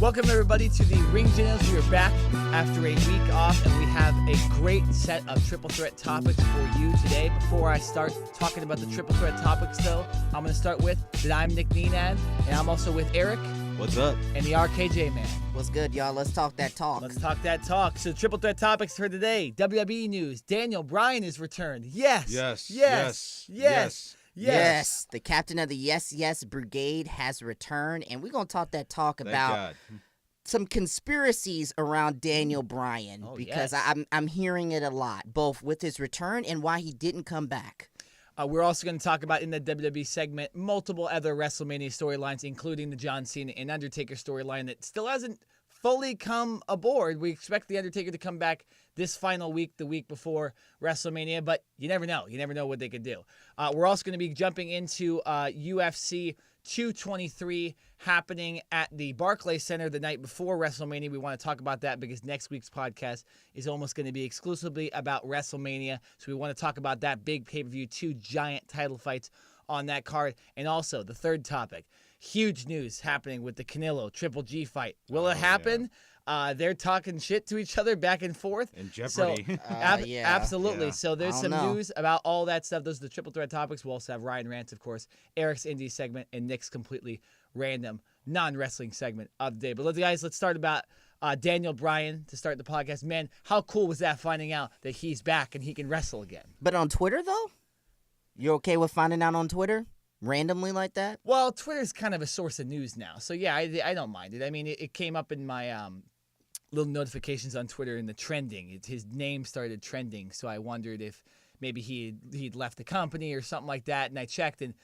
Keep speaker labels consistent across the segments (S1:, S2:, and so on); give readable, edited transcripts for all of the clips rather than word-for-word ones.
S1: Welcome, everybody, to the Ring Generals. We are back after a week off, and we have a great set of triple threat topics for you today. Before I start talking about the triple threat topics, though, I'm going to start with that I'm Nick Nenad, and I'm also with Eric.
S2: What's up?
S1: And the RKJ Man.
S3: What's good, y'all? Let's talk that talk.
S1: Let's talk that talk. So, triple threat topics for today. WWE news. Daniel Bryan is returned. Yes.
S3: Yes, the captain of the Yes Brigade has returned, and we're going to talk that talk about some conspiracies around Daniel Bryan because I'm hearing it a lot, both with his return and why he didn't come back.
S1: We're also going to talk about, in the WWE segment, multiple other WrestleMania storylines, including the John Cena and Undertaker storyline that still hasn't fully come aboard. We expect the Undertaker to come back this final week, the week before WrestleMania, but you never know. You never know what they could do. We're also going to be jumping into UFC 223 happening at the Barclays Center the night before WrestleMania. We want to talk about that because next week's podcast is almost going to be exclusively about WrestleMania. So we want to talk about that big pay-per-view, 2 giant title fights on that card. And also, the third topic, huge news happening with the Canelo Triple G fight. Will it happen? Yeah. They're talking shit to each other back and forth.
S2: In jeopardy.
S1: So, absolutely. Yeah. So there's some news about all that stuff. Those are the triple threat topics. We'll also have Ryan Rants, of course, Eric's Indie segment, and Nick's completely random non-wrestling segment of the day. But let's start about Daniel Bryan to start the podcast. Man, how cool was that, finding out that he's back and he can wrestle again?
S3: But on Twitter, though? You're okay with finding out on Twitter? Randomly like that?
S1: Well, Twitter's kind of a source of news now. So, yeah, I don't mind it. I mean, it came up in my little notifications on Twitter in the trending. His name started trending, so I wondered if maybe he'd left the company or something like that. And I checked, and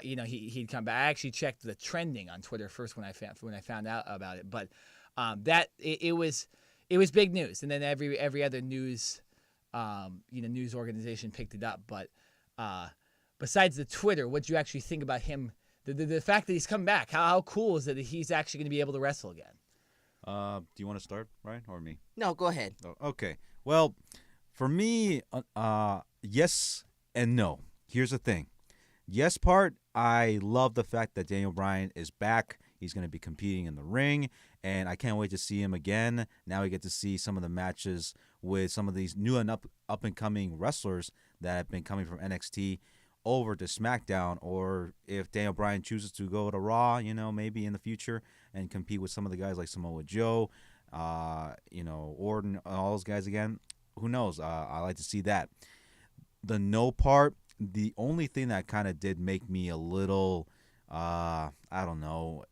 S1: he'd come back. I actually checked the trending on Twitter first when I found out about it. But it was big news, and then every other news news organization picked it up. But besides the Twitter, what do you actually think about him? The fact that he's come back, how cool is it that he's actually going to be able to wrestle again?
S2: Do you want to start, Ryan, or me?
S3: No, go ahead.
S2: Oh, okay. Well, for me, yes and no. Here's the thing. Yes part, I love the fact that Daniel Bryan is back. He's going to be competing in the ring, and I can't wait to see him again. Now we get to see some of the matches with some of these new and up-and-coming wrestlers that have been coming from NXT over to SmackDown, or if Daniel Bryan chooses to go to Raw, maybe in the future and compete with some of the guys like Samoa Joe, Orton, all those guys again. Who knows? I like to see that. The no part, the only thing that kind of did make me a little, I don't know,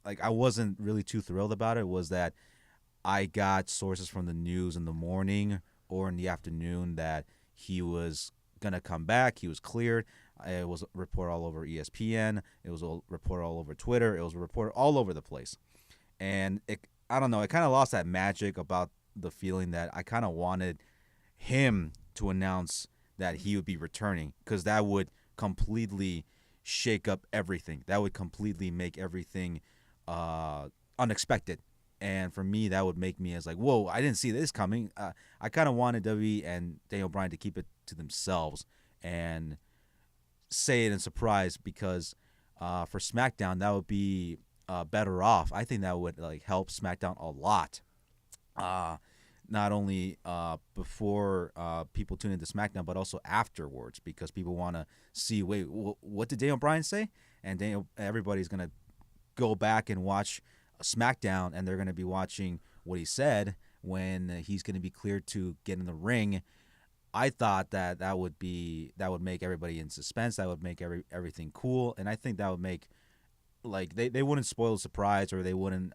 S2: like I wasn't really too thrilled about it was that I got sources from the news in the morning or in the afternoon that he was going to come back. He was cleared. It was a report all over ESPN. It was a report all over Twitter. It was a report all over the place. And I don't know, it kind of lost that magic about the feeling that I kind of wanted him to announce that he would be returning, because that would completely shake up everything. That would completely make everything unexpected. And for me, that would make me as like, whoa, I didn't see this coming. I kind of wanted WWE and Daniel Bryan to keep it to themselves and say it in surprise, because for SmackDown, that would be better off. I think that would help SmackDown a lot. Not only before people tune into SmackDown, but also afterwards, because people want to see, wait, what did Daniel Bryan say? And everybody's going to go back and watch SmackDown, and they're going to be watching what he said when he's going to be cleared to get in the ring. I thought that would make everybody in suspense. That would make everything cool, and I think that would make they wouldn't spoil the surprise, or they wouldn't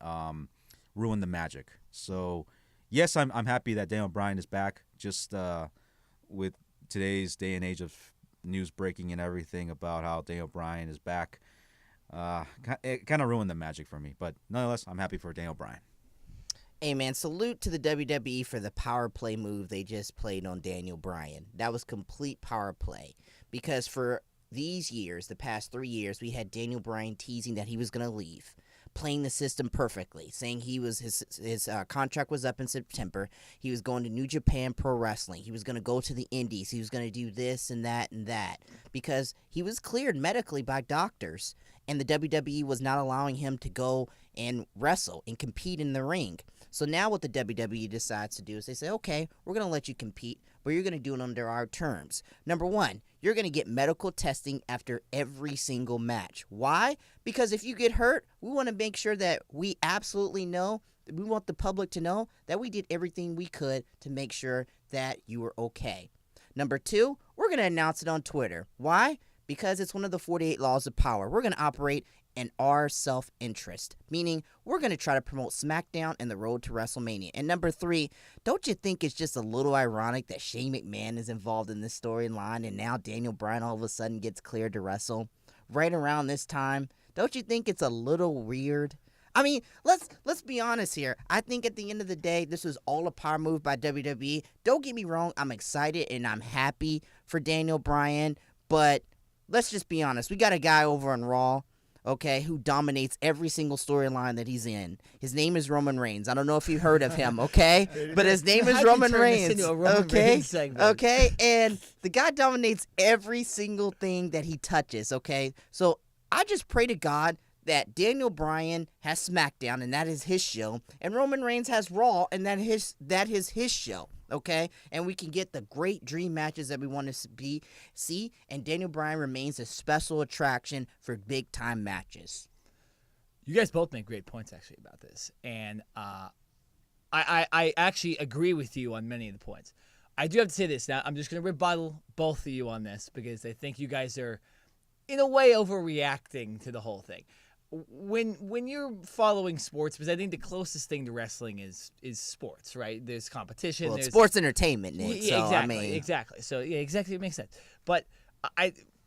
S2: ruin the magic. So yes, I'm happy that Daniel Bryan is back. Just with today's day and age of news breaking and everything about how Daniel Bryan is back, it kind of ruined the magic for me. But nonetheless, I'm happy for Daniel Bryan.
S3: Hey, man, salute to the WWE for the power play move they just played on Daniel Bryan. That was complete power play, because for these years, the past 3 years, we had Daniel Bryan teasing that he was going to leave. playing the system perfectly, saying his contract was up in September. He was going to New Japan Pro Wrestling. He was going to go to the Indies. He was going to do this and that and that because he was cleared medically by doctors, and the WWE was not allowing him to go and wrestle and compete in the ring. So now what the WWE decides to do is they say, okay, we're going to let you compete, but you're going to do it under our terms. Number one, you're going to get medical testing after every single match. Why? Because if you get hurt, we want to make sure that we absolutely know, we want the public to know that we did everything we could to make sure that you were okay. Number two, we're going to announce it on Twitter. Why? Because it's one of the 48 laws of power. We're going to operate in our self-interest, meaning we're going to try to promote SmackDown and the road to WrestleMania. And number three, don't you think it's just a little ironic that Shane McMahon is involved in this storyline and now Daniel Bryan all of a sudden gets cleared to wrestle right around this time? Don't you think it's a little weird? I mean, let's be honest here. I think at the end of the day, this was all a power move by WWE. Don't get me wrong. I'm excited and I'm happy for Daniel Bryan, but let's just be honest. We got a guy over on Raw, okay, who dominates every single storyline that he's in. His name is Roman Reigns. I don't know if you've heard of him, okay? But his name is Roman Reigns, okay? Okay, and the guy dominates every single thing that he touches, okay? So I just pray to God that Daniel Bryan has SmackDown, and that is his show, and Roman Reigns has Raw, and that is his show. Okay, and we can get the great dream matches that we want to see, and Daniel Bryan remains a special attraction for big time matches.
S1: You guys both make great points actually about this, and I actually agree with you on many of the points. I do have to say this now. I'm just going to rebuttal both of you on this because I think you guys are, in a way, overreacting to the whole thing. When you're following sports, because I think the closest thing to wrestling is sports, right? There's competition.
S3: Well,
S1: there's
S3: sports entertainment, Nick.
S1: Yeah,
S3: so,
S1: exactly, exactly. So yeah, exactly, it makes sense. But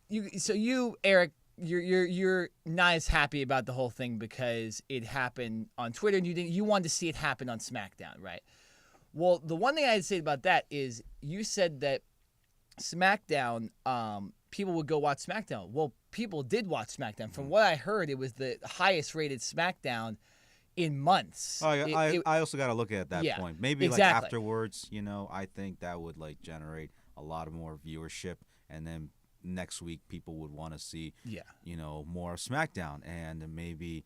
S1: you, Eric, you're not as happy about the whole thing because it happened on Twitter, and you wanted to see it happen on SmackDown, right? Well, the one thing I'd say about that is you said that SmackDown, people would go watch SmackDown. Well, people did watch SmackDown. From what I heard, it was the highest rated SmackDown in months.
S2: I also got to look at that point. Maybe
S1: exactly.
S2: like afterwards, I think that would like generate a lot of more viewership, and then next week people would want to see, more SmackDown, and maybe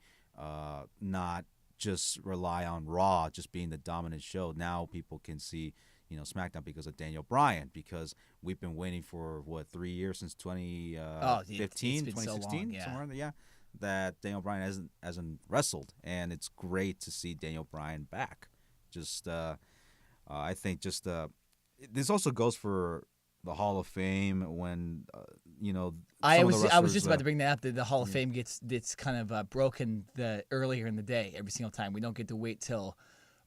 S2: not just rely on Raw just being the dominant show. Now people can see SmackDown because of Daniel Bryan, because we've been waiting for 3 years since 2015, 2016,
S1: so
S2: somewhere there, that Daniel Bryan hasn't wrestled, and it's great to see Daniel Bryan back. Just I think this also goes for the Hall of Fame when
S1: I was just about to bring that up. That the Hall of Fame gets kind of broken earlier in the day every single time. We don't get to wait till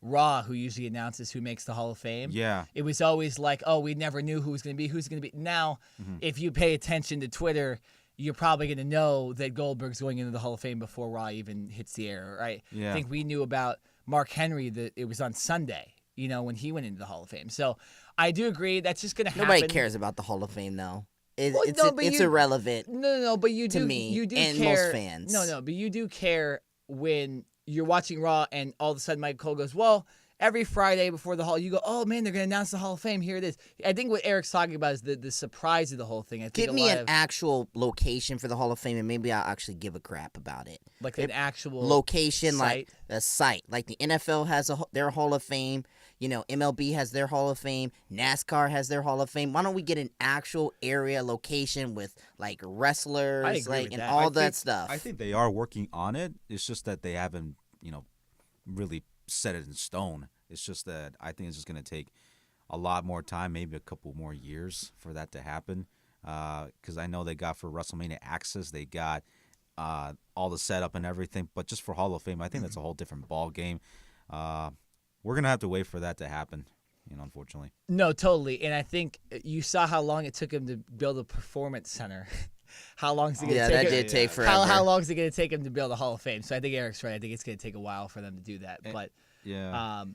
S1: Raw, who usually announces who makes the Hall of Fame.
S2: Yeah.
S1: It was always like, oh, we never knew who's going to be. Now, if you pay attention to Twitter, you're probably going to know that Goldberg's going into the Hall of Fame before Raw even hits the air, right?
S2: Yeah.
S1: I think we knew about Mark Henry that it was on Sunday, when he went into the Hall of Fame. So I do agree that's just going to happen.
S3: Nobody cares about the Hall of Fame, though. It's irrelevant.
S1: No, but you do.
S3: To me,
S1: you do
S3: and
S1: care.
S3: most fans.
S1: No, but you do care when you're watching Raw and all of a sudden Mike Cole goes, well, every Friday before the Hall, you go, oh man, they're going to announce the Hall of Fame. Here it is. I think what Eric's talking about is the surprise of the whole thing. I think
S3: Give me an actual location for the Hall of Fame, and maybe I'll actually give a crap about it.
S1: Like an actual
S3: location,
S1: site?
S3: like a site. Like the NFL has their Hall of Fame. MLB has their Hall of Fame. NASCAR has their Hall of Fame. Why don't we get an actual area location with like wrestlers, and all that stuff?
S2: I think they are working on it. It's just that they haven't, really set it in stone. It's just that I think it's just going to take a lot more time, maybe a couple more years for that to happen. Because I know they got for WrestleMania Access, they got all the setup and everything. But just for Hall of Fame, I think that's a whole different ball game. We're going to have to wait for that to happen, unfortunately.
S1: No, totally. And I think you saw how long it took him to build a performance center. How long is it going to take?
S3: Yeah, that did take forever.
S1: How long is it going to take him to build a Hall of Fame? So I think Eric's right. I think it's going to take a while for them to do that. But I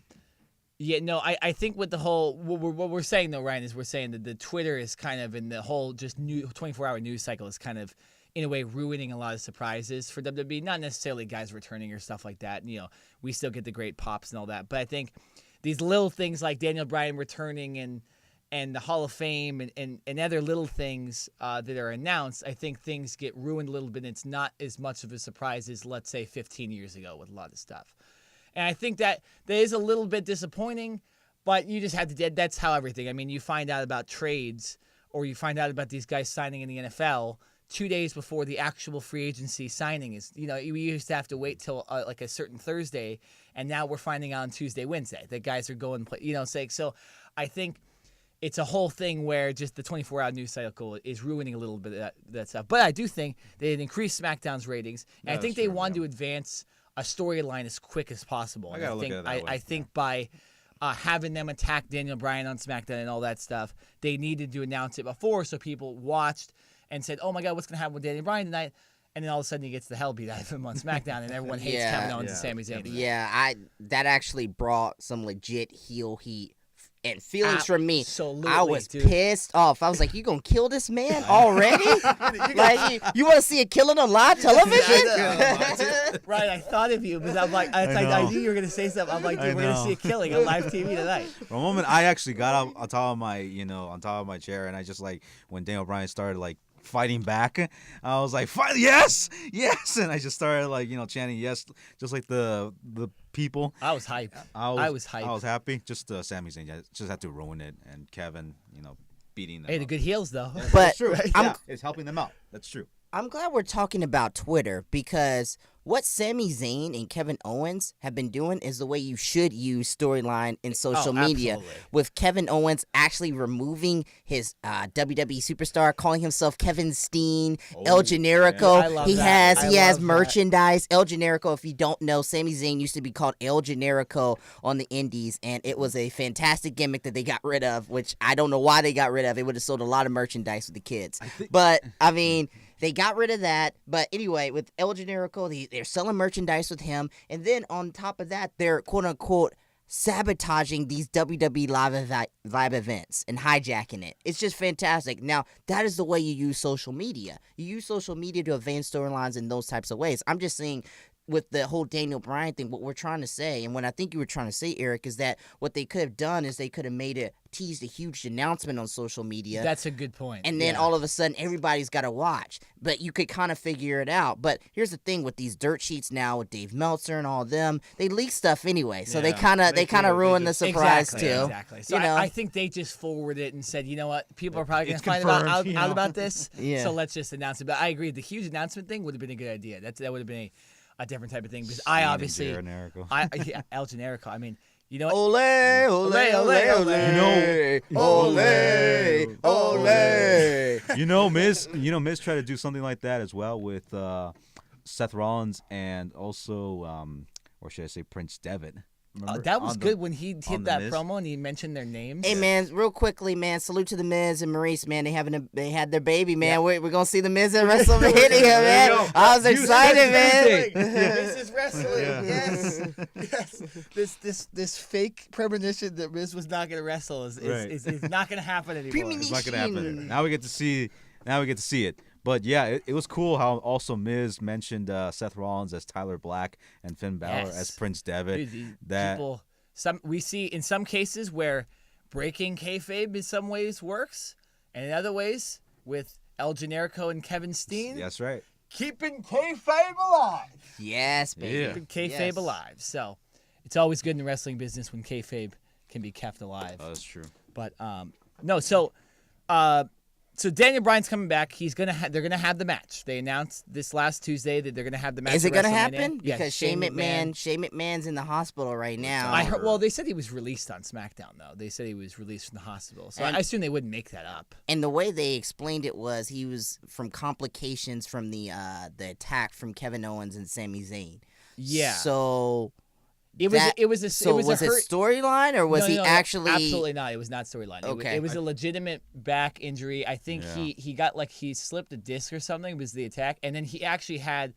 S1: think with the whole what we're saying though, Ryan, is we're saying that the Twitter is kind of in the whole just new 24-hour news cycle is kind of in a way ruining a lot of surprises for WWE. Not necessarily guys returning or stuff like that. You know, we still get the great pops and all that. But I think these little things like Daniel Bryan returning and the Hall of Fame and other little things that are announced, I think things get ruined a little bit. It's not as much of a surprise as, let's say, 15 years ago with a lot of stuff. And I think that is a little bit disappointing, but you just have to, that's how everything. I mean, you find out about trades or you find out about these guys signing in the NFL 2 days before the actual free agency signing is. You know, we used to have to wait till like a certain Thursday, and now we're finding out on Tuesday, Wednesday that guys are going, so I think it's a whole thing where just the 24-hour news cycle is ruining a little bit of that stuff. But I do think they had increased SmackDown's ratings, and I think they wanted to advance a storyline as quick as possible. I think by having them attack Daniel Bryan on SmackDown and all that stuff, they needed to announce it before so people watched and said, oh my God, what's going to happen with Daniel Bryan tonight? And then all of a sudden he gets the hell beat out of him on SmackDown, and everyone hates Kevin Owens and Sami Zayn.
S3: Yeah, that actually brought some legit heel heat and feelings from me. I was pissed off. I was like, you gonna kill this man already? Like, you want to see a killing on live television?
S1: Right, I thought of you, because I'm like, I knew you were gonna say something. I'm like, dude, we're gonna see a killing on live TV tonight.
S2: For a moment, I actually got up on top of my chair, and I just like when Daniel Bryan started like fighting back, I was like, yes, and I just started like chanting yes, just like the people.
S1: I was hyped. I was hyped.
S2: I was happy. Just Sami Zayn just had to ruin it, and Kevin, beating them.
S1: Hey, the good heels though.
S2: Yeah,
S3: but
S2: that's true. It's helping them out. That's true.
S3: I'm glad we're talking about Twitter, because what Sami Zayn and Kevin Owens have been doing is the way you should use storyline in social media.
S1: Absolutely.
S3: With Kevin Owens actually removing his WWE superstar, calling himself Kevin Steen, El Generico.
S1: Yeah.
S3: He has merchandise. El Generico, if you don't know, Sami Zayn used to be called El Generico on the Indies, and it was a fantastic gimmick that they got rid of, which I don't know why they got rid of. It would have sold a lot of merchandise with the kids. But, I mean, they got rid of that. But anyway, with El Generico, they're selling merchandise with him. And then on top of that, they're quote-unquote sabotaging these WWE live events and hijacking it. It's just fantastic. Now, that is the way you use social media. You use social media to advance storylines in those types of ways. I'm just saying, with the whole Daniel Bryan thing, what we're trying to say, and what I think you were trying to say, Eric, is that what they could have done is they could have teased a huge announcement on social media.
S1: That's a good point.
S3: And then all of a sudden, everybody's got to watch. But you could kind of figure it out. But here's the thing with these dirt sheets now, with Dave Meltzer and all of them, they leak stuff anyway. So they kind of ruin the surprise too.
S1: Exactly. So I think they just forwarded it and said, you know what, people are probably going to find out about this. So let's just announce it. But I agree, the huge announcement thing would have been a good idea. That would have been a different type of thing, because I obviously El Generico. I mean, you know,
S3: ole, ole, ole, ole,
S2: ole. Miz tried to do something like that as well with Seth Rollins and also, or should I say, Prince Devitt.
S1: That was good when he hit that promo and he mentioned their names.
S3: Hey, man, real quickly, man, salute to the Miz and Maurice, man. They had their baby, man. We're going to see the Miz at WrestleMania, man. I was excited, man.
S1: Miz is wrestling. Yes. This fake premonition that Miz was not going to wrestle is not going to happen anymore.
S2: It's not going to happen. Now we get to see it. But yeah, it was cool how also Miz mentioned Seth Rollins as Tyler Black and Finn Balor as Prince Devitt.
S1: We see in some cases where breaking kayfabe in some ways works, and in other ways with El Generico and Kevin Steen.
S2: That's right.
S1: Keeping kayfabe alive.
S3: Yes, baby.
S2: Yeah.
S1: Keeping kayfabe alive. So it's always good in the wrestling business when kayfabe can be kept alive.
S2: Oh, that's true.
S1: But So Daniel Bryan's coming back. They're gonna have the match. They announced this last Tuesday that they're gonna have the match.
S3: Is it gonna happen?
S1: Yeah,
S3: because Shane McMahon's in the hospital right now.
S1: Well, they said he was released on SmackDown though. They said he was released from the hospital. So I assume they wouldn't make that up.
S3: And the way they explained it was he was from complications from the attack from Kevin Owens and Sami Zayn.
S1: Yeah.
S3: So
S1: It was a
S3: storyline, or was he actually?
S1: Absolutely not. It was not storyline.
S3: Okay.
S1: It was a legitimate back injury. I think he got he slipped a disc or something was the attack, and then he actually had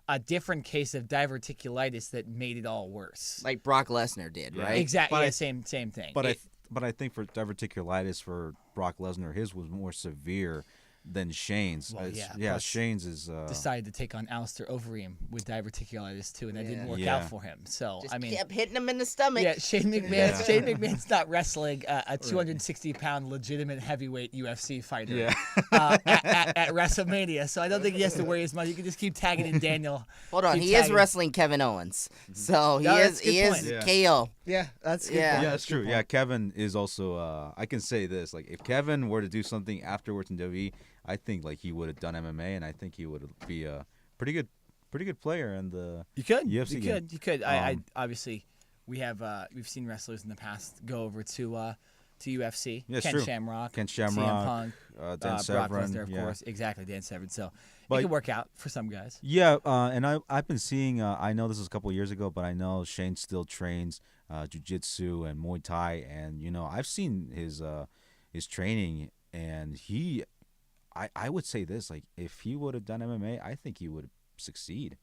S1: a different case of diverticulitis that made it all worse.
S3: Like Brock Lesnar did, right?
S1: Exactly. Same thing.
S2: But I think for diverticulitis for Brock Lesnar, his was more severe than Shane's.
S1: Well, yeah,
S2: Shane's is
S1: decided to take on Alistair Overeem with diverticulitis too, and that didn't work out for him. So
S3: just
S1: I mean,
S3: kept hitting him in the stomach.
S1: Yeah, Shane McMahon's not wrestling a 260-pound legitimate heavyweight UFC fighter at WrestleMania, so I don't think he has to worry as much. You can just keep tagging in Daniel.
S3: Hold on, he is wrestling Kevin Owens, so he is KO.
S4: Yeah, that's good.
S2: Yeah, that's true. Yeah, Kevin is also. I can say this: like, if Kevin were to do something afterwards in WWE, I think like he would have done MMA, and I think he would be a pretty good player in the UFC game.
S1: You could. I obviously we've seen wrestlers in the past go over to UFC.
S2: Yeah,
S1: Ken
S2: true.
S1: Shamrock,
S2: CM
S1: Punk,
S2: Dan
S1: Brock
S2: Severn,
S1: Lesnar, of course. Exactly, Dan Severn. So
S2: But-
S1: it could work out for some guys.
S2: Yeah, and I've been seeing. I know this was a couple of years ago, but I know Shane still trains jiu-jitsu and Muay Thai, and I've seen his training, and I would say this, like, if he would have done MMA, I think he would succeed.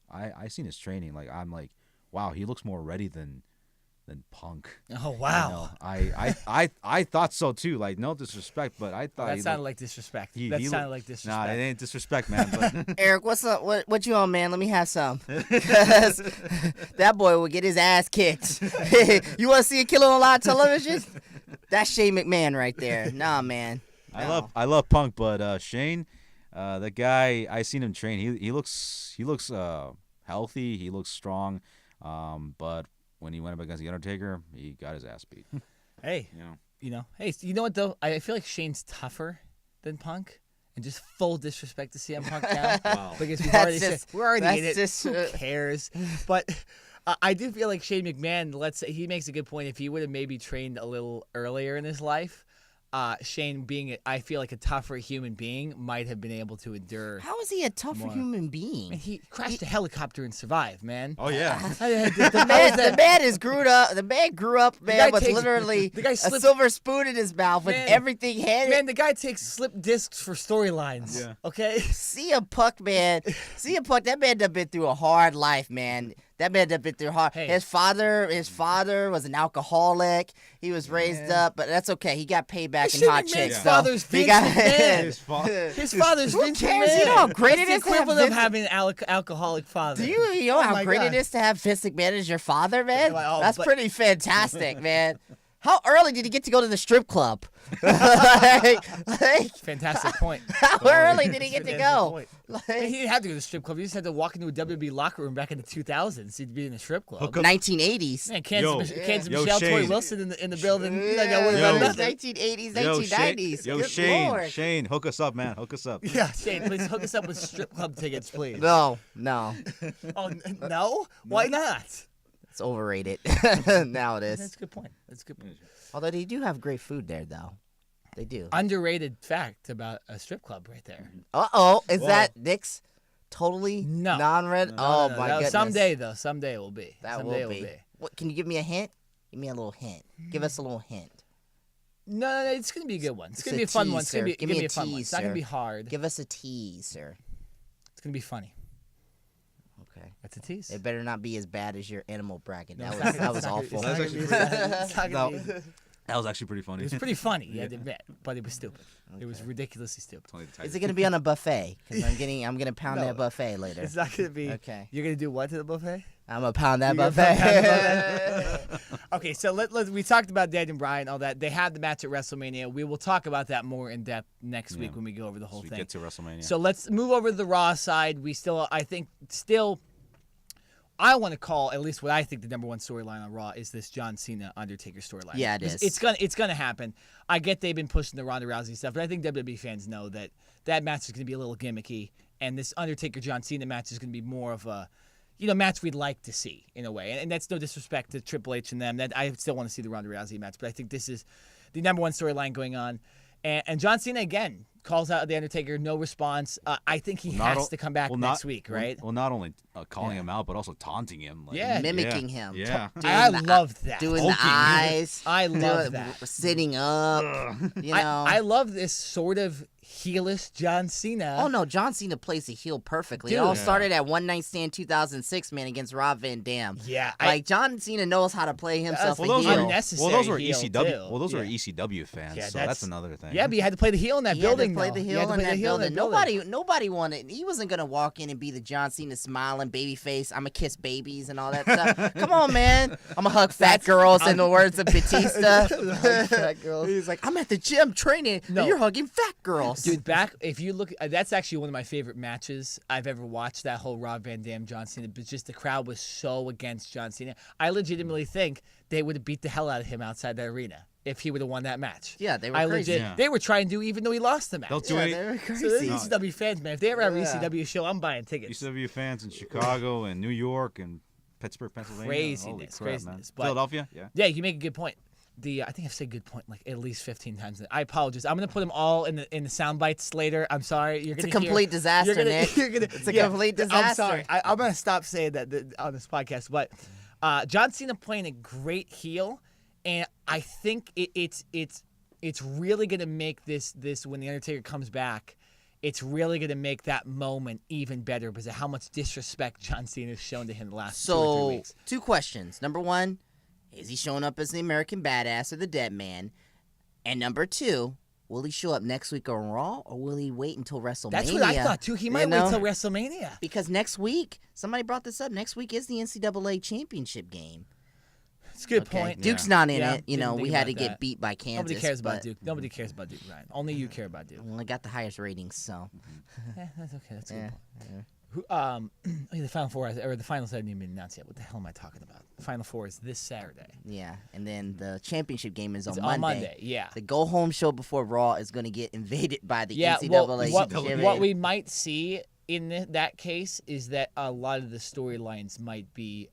S2: I seen his training, like, I'm like, wow, he looks more ready than Punk.
S1: Oh wow!
S2: I thought so too. Like, no disrespect, but I thought
S1: that sounded like disrespect. That sounded like disrespect.
S2: Nah, it ain't disrespect, man. But
S3: Eric, what's up? What you on, man? Let me have some. 'Cause that boy will get his ass kicked. You want to see a killer on live television? That's Shane McMahon right there. Nah, man. No.
S2: I love Punk, but Shane, the guy, I seen him train. He looks healthy. He looks strong. But when he went up against the Undertaker, he got his ass beat.
S1: Hey, hey, you know what though? I feel like Shane's tougher than Punk, and just full disrespect to CM Punk now.
S2: Wow.
S1: Because we're already in it. Who cares? But I do feel like Shane McMahon. Let's say he makes a good point. If he would have maybe trained a little earlier in his life, Shane, being I feel like a tougher human being, might have been able to endure.
S3: How is he a tougher human being?
S1: He crashed a helicopter and survived, man.
S2: Oh yeah.
S3: The man is grew up. The man grew up, man, with literally a silver spoon in his mouth with everything handed.
S1: Man, the guy takes slip discs for storylines. Yeah. Okay.
S3: CM Punk, man. CM Punk, that man done been through a hard life, man. That man done been through hard. Hey. His father was an alcoholic. He was raised up, but that's okay. He got paid back in hot chicks.
S1: His father's Vince McMahon. His father's Vince McMahon.
S3: You know how great it is
S1: to have having an alcoholic father.
S3: Do you know how great it is to have Vince McMahon as your father, man? That's pretty fantastic, man. How early did he get to go to the strip club?
S1: Fantastic point.
S3: How early did he get to go?
S1: He didn't have to go to the strip club. He just had to walk into a WWE locker room back in the 2000s. He'd be in the strip club.
S3: 1980s.
S1: Man, Kansas Michelle, Tori Wilson in the building.
S3: You don't got to worry about nothing. 1980s, 1990s.
S2: Shane, hook us up, man. Hook us up.
S1: Yeah, Shane, please hook us up with strip club tickets, please.
S3: No.
S1: Oh, no? Why not?
S3: It's overrated. Now it is.
S1: That's a good point.
S3: Although they do have great food there, though. They do.
S1: Underrated fact about a strip club right there.
S3: Uh-oh. Is that Nick's totally non-red?
S1: No,
S3: my goodness.
S1: Someday it will be.
S3: That will be. What, can you give me a hint? Give me a little hint. Give us a little hint.
S1: No, it's going to be a good one. It's going to be a fun one. It's going to be a fun one. It's not going to be hard.
S3: Give us a tease, sir.
S1: It's going to be funny.
S3: Okay.
S1: That's a tease.
S3: It better not be as bad as your animal bracket.
S1: No,
S3: that was awful.
S2: That was actually pretty funny.
S1: It was pretty funny, you had to admit, but it was stupid. Okay. It was ridiculously stupid.
S3: Is it going to be on a buffet? Because I'm going to pound that buffet later.
S1: It's not going to be.
S3: Okay.
S1: You're going to do what to the buffet?
S3: I'm going to pound that buffet.
S1: Okay, so we talked about Daniel Bryan, all that. They had the match at WrestleMania. We will talk about that more in depth next week when we go over the whole thing.
S2: Get to WrestleMania.
S1: So let's move over to the Raw side. I want to call at least what I think the number one storyline on Raw is this John Cena Undertaker storyline.
S3: Yeah, it is.
S1: It's gonna happen. I get they've been pushing the Ronda Rousey stuff, but I think WWE fans know that match is gonna be a little gimmicky, and this Undertaker John Cena match is gonna be more of a match we'd like to see in a way. And that's no disrespect to Triple H and them. That I still want to see the Ronda Rousey match, but I think this is the number one storyline going on. And John Cena again calls out the Undertaker, no response. I think he has to come back next week, right?
S2: Well, not only calling him out, but also taunting him.
S3: Mimicking him.
S2: Yeah.
S1: I love that.
S3: Doing the eyes.
S1: I love that.
S3: Sitting up.
S1: I love this sort of heelish John Cena.
S3: Oh, no. John Cena plays the heel perfectly. It all started at One Night Stand 2006, man, against Rob Van Dam.
S1: Yeah.
S3: John Cena knows how to play himself a heel.
S1: Unnecessary
S2: those were
S1: heel
S2: ECW.
S1: too.
S2: Well, those were ECW fans, so that's another thing.
S1: Yeah, but you had to play the heel in that building building,
S3: play
S1: though.
S3: the
S1: You
S3: heel
S1: had to
S3: in
S1: play the
S3: that
S1: heel in
S3: building.
S1: that building.
S3: Nobody wanted. He wasn't gonna walk in and be the John Cena smiling baby face. I'm gonna kiss babies and all that stuff. Come on, man. I'm gonna hug fat girls in the words of Batista.
S1: Fat girls.
S3: He's like, I'm at the gym training.
S1: No.
S3: And you're hugging fat girls.
S1: Dude, if you look, that's actually one of my favorite matches I've ever watched. That whole Rob Van Dam John Cena, but just the crowd was so against John Cena. I legitimately think they would have beat the hell out of him outside the arena if he would have won that match.
S3: Yeah, they were crazy.
S1: They were trying to, even though he lost the match.
S2: They'll do
S3: Yeah,
S2: it.
S3: they were
S1: So
S3: crazy.
S1: they're ECW fans, man. If they ever have an ECW show, I'm buying tickets.
S2: ECW fans in Chicago and New York and Pittsburgh, Pennsylvania. Holy crap,
S1: Craziness.
S2: man.
S1: But-
S2: Philadelphia, yeah.
S1: Yeah, you make a good point. I think I've said good point like at least 15 times. I apologize. I'm gonna put them all in the sound bites later. I'm sorry.
S3: It's a complete disaster, Nick. It's a complete disaster.
S1: I'm sorry. I'm gonna stop saying that on this podcast. But John Cena playing a great heel, and I think it's really gonna make this when the Undertaker comes back. It's really going to make that moment even better because of how much disrespect John Cena has shown to him the last 2 or 3 weeks.
S3: 2 questions. Number 1, is he showing up as the American Badass or the Dead Man? And number 2, will he show up next week on Raw or will he wait until WrestleMania?
S1: That's what I thought too. He might wait until WrestleMania.
S3: Because next week, somebody brought this up, next week is the NCAA championship game.
S1: It's a good point.
S3: Duke's not in
S1: Yeah,
S3: it.
S1: didn't think
S3: we had to
S1: about
S3: get
S1: that.
S3: beat by Kansas.
S1: Nobody cares about
S3: but
S1: Duke. Nobody cares about Duke, Ryan. Only you care about Duke.
S3: Only got the highest ratings, so.
S1: That's okay. That's a good point. The Final Four, or the finals haven't even been announced yet. What the hell am I talking about? The Final Four is this Saturday.
S3: Yeah, and then the championship game is on
S1: It's
S3: Monday.
S1: on Monday, yeah.
S3: The go-home show before Raw is going to get invaded by the
S1: Yeah,
S3: NCAA.
S1: what we might see in that case is that a lot of the storylines might be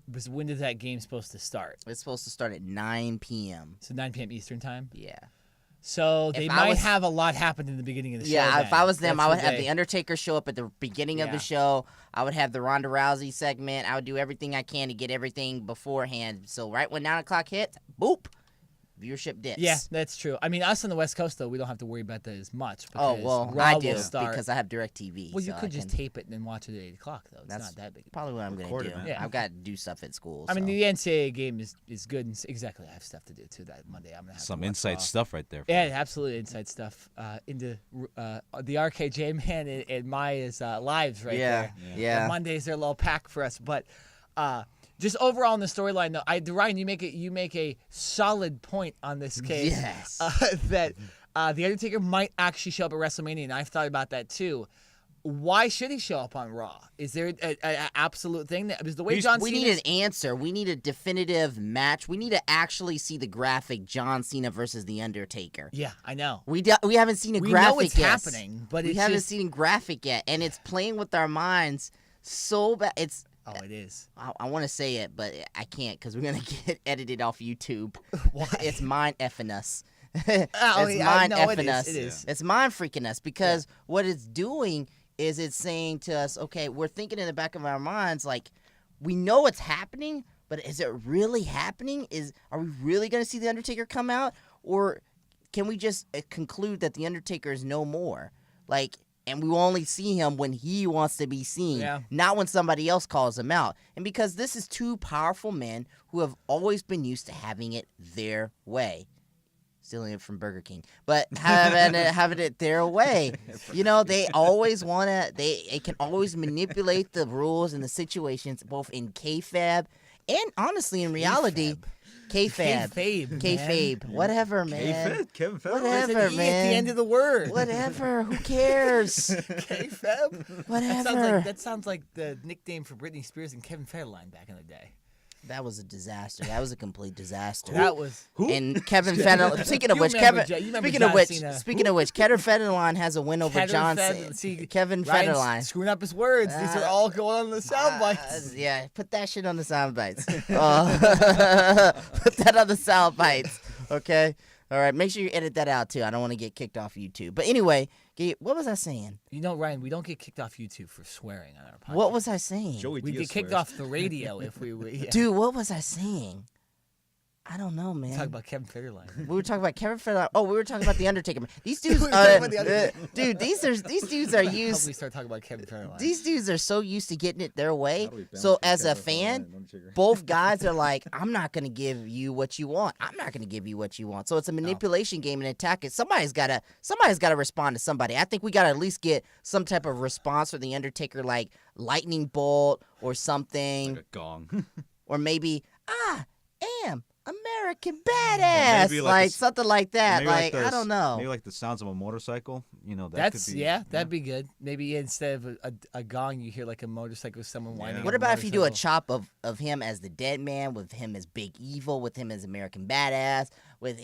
S1: because when is that game supposed to start?
S3: It's supposed to start at 9 p.m.
S1: So 9 p.m. Eastern time?
S3: Yeah.
S1: So they might have a lot happen in the beginning of the show.
S3: Yeah, if I was them,
S1: That's
S3: I would
S1: the
S3: have
S1: day.
S3: The Undertaker show up at the beginning of the show. I would have the Ronda Rousey segment. I would do everything I can to get everything beforehand. So right when 9 o'clock hits, boop, viewership dips.
S1: Yeah, that's true. I mean, us on the West Coast, though, we don't have to worry about that as much.
S3: Oh,
S1: because
S3: well,
S1: Raw
S3: I
S1: will
S3: do
S1: start.
S3: because I have DirecTV.
S1: Well, you
S3: so
S1: could
S3: I
S1: just
S3: can-
S1: tape it and then watch it at 8 o'clock, though. It's
S3: That's
S1: not that big.
S3: Probably what I'm going to
S2: Record
S3: do.
S2: it, man.
S1: Yeah.
S3: I've got to do stuff at school.
S1: I mean,
S3: so.
S1: the NCAA game is good. And exactly. I have stuff to do, too, that Monday. I'm gonna have
S2: Some
S1: to watch
S2: inside
S1: Raw.
S2: stuff right there.
S1: Yeah, absolutely inside stuff into the RKJ Man and Maya's lives right there.
S3: Yeah.
S1: The Mondays are a little packed for us, but just overall in the storyline, though, Ryan, you make a solid point on this case.
S3: Yes.
S1: That the Undertaker might actually show up at WrestleMania, and I've thought about that too. Why should he show up on Raw? Is there an absolute thing that because the way John
S3: we
S1: Cena
S3: need an answer. We need a definitive match. We need to actually see the graphic John Cena versus the Undertaker.
S1: Yeah, I know.
S3: We haven't seen a
S1: We
S3: graphic
S1: know it's
S3: yet.
S1: happening, but
S3: we
S1: it's
S3: haven't
S1: just-
S3: seen graphic yet, and it's playing with our minds so bad. It's
S1: Oh, it is.
S3: I want to say it, but I can't because we're gonna get edited off YouTube.
S1: Why?
S3: It's mind effing us.
S1: Oh,
S3: It's
S1: yeah,
S3: mind
S1: no, it
S3: effing
S1: is,
S3: us.
S1: it is.
S3: It's mind freaking us because what it's doing is it's saying to us, okay, we're thinking in the back of our minds like we know it's happening, but is it really happening? Are we really gonna see the Undertaker come out, or can we just conclude that the Undertaker is no more? Like. And we will only see him when he wants to be seen, not when somebody else calls him out. And because this is 2 powerful men who have always been used to having it their way. Stealing it from Burger King. But having it their way. You know, they always want to, they can always manipulate the rules and the situations, both in kayfabe and honestly in reality. Kayfabe. Kayfabe. Whatever, man.
S2: Kevin Federline.
S3: Whatever,
S1: There's an E
S3: man.
S1: at the end of the word.
S3: Whatever. Who cares?
S1: K-Feb?
S3: Whatever.
S1: That sounds like the nickname for Britney Spears and Kevin Federline back in the day.
S3: That was a disaster. That was a complete disaster.
S1: That was
S3: And Kevin Federline. Speaking of
S1: You
S3: which,
S1: remember you remember
S3: Speaking of
S1: John
S3: which,
S1: Cena.
S3: speaking of which, Kevin Federline has a win over Kevin
S1: Ryan's
S3: Federline.
S1: screwing up his words. These are all going on in the sound bites.
S3: Yeah, put that shit on the sound bites. Put that on the sound bites. Okay. All right. Make sure you edit that out too. I don't want to get kicked off YouTube. But anyway, what was I saying?
S1: You know, Ryan, we don't get kicked off YouTube for swearing on our podcast.
S3: What was I saying?
S2: Joey
S1: We
S2: Diaz
S1: get kicked
S2: swears.
S1: off the radio if we were. Yeah.
S3: Dude, what was I saying? I don't know, man.
S1: Talk about Kevin Federline.
S3: We were talking about Kevin Federline. Oh, we were talking about the Undertaker. These dudes, dude, these dudes are used.
S1: Help me start talking about Kevin Federline.
S3: These dudes are so used to getting it their way. So as a fan, both guys are like, I'm not gonna give you what you want. I'm not gonna give you what you want. So it's a manipulation game and attack. Somebody's gotta respond to somebody. I think we gotta at least get some type of response from the Undertaker, like lightning bolt or something,
S2: like a gong,
S3: or maybe I am American badass,
S2: maybe
S3: like something like that. Like I don't know.
S2: Maybe like the sounds of a motorcycle. You know,
S1: That'd be good. Maybe instead of a gong, you hear like a motorcycle, someone whining.
S3: What about if you do a chop of him as the Dead Man, with him as Big Evil, with him as American Badass, with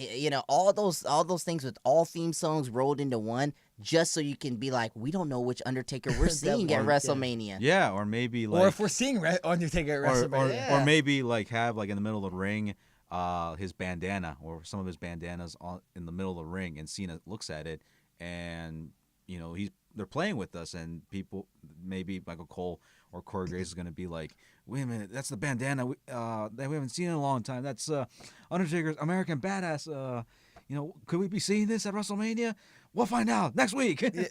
S3: all those things, with all theme songs rolled into one, just so you can be like, we don't know which Undertaker we're seeing at WrestleMania.
S2: Yeah, or maybe like,
S1: or if we're seeing Undertaker at WrestleMania,
S2: or maybe like have like in the middle of the ring, his bandana or some of his bandanas in the middle of the ring, and Cena looks at it, and they're playing with us, and people, maybe Michael Cole or Corey Graves is gonna be like, wait a minute, that's the bandana that we haven't seen in a long time. That's Undertaker's American Badass. Could we be seeing this at WrestleMania? We'll find out next week.
S1: Next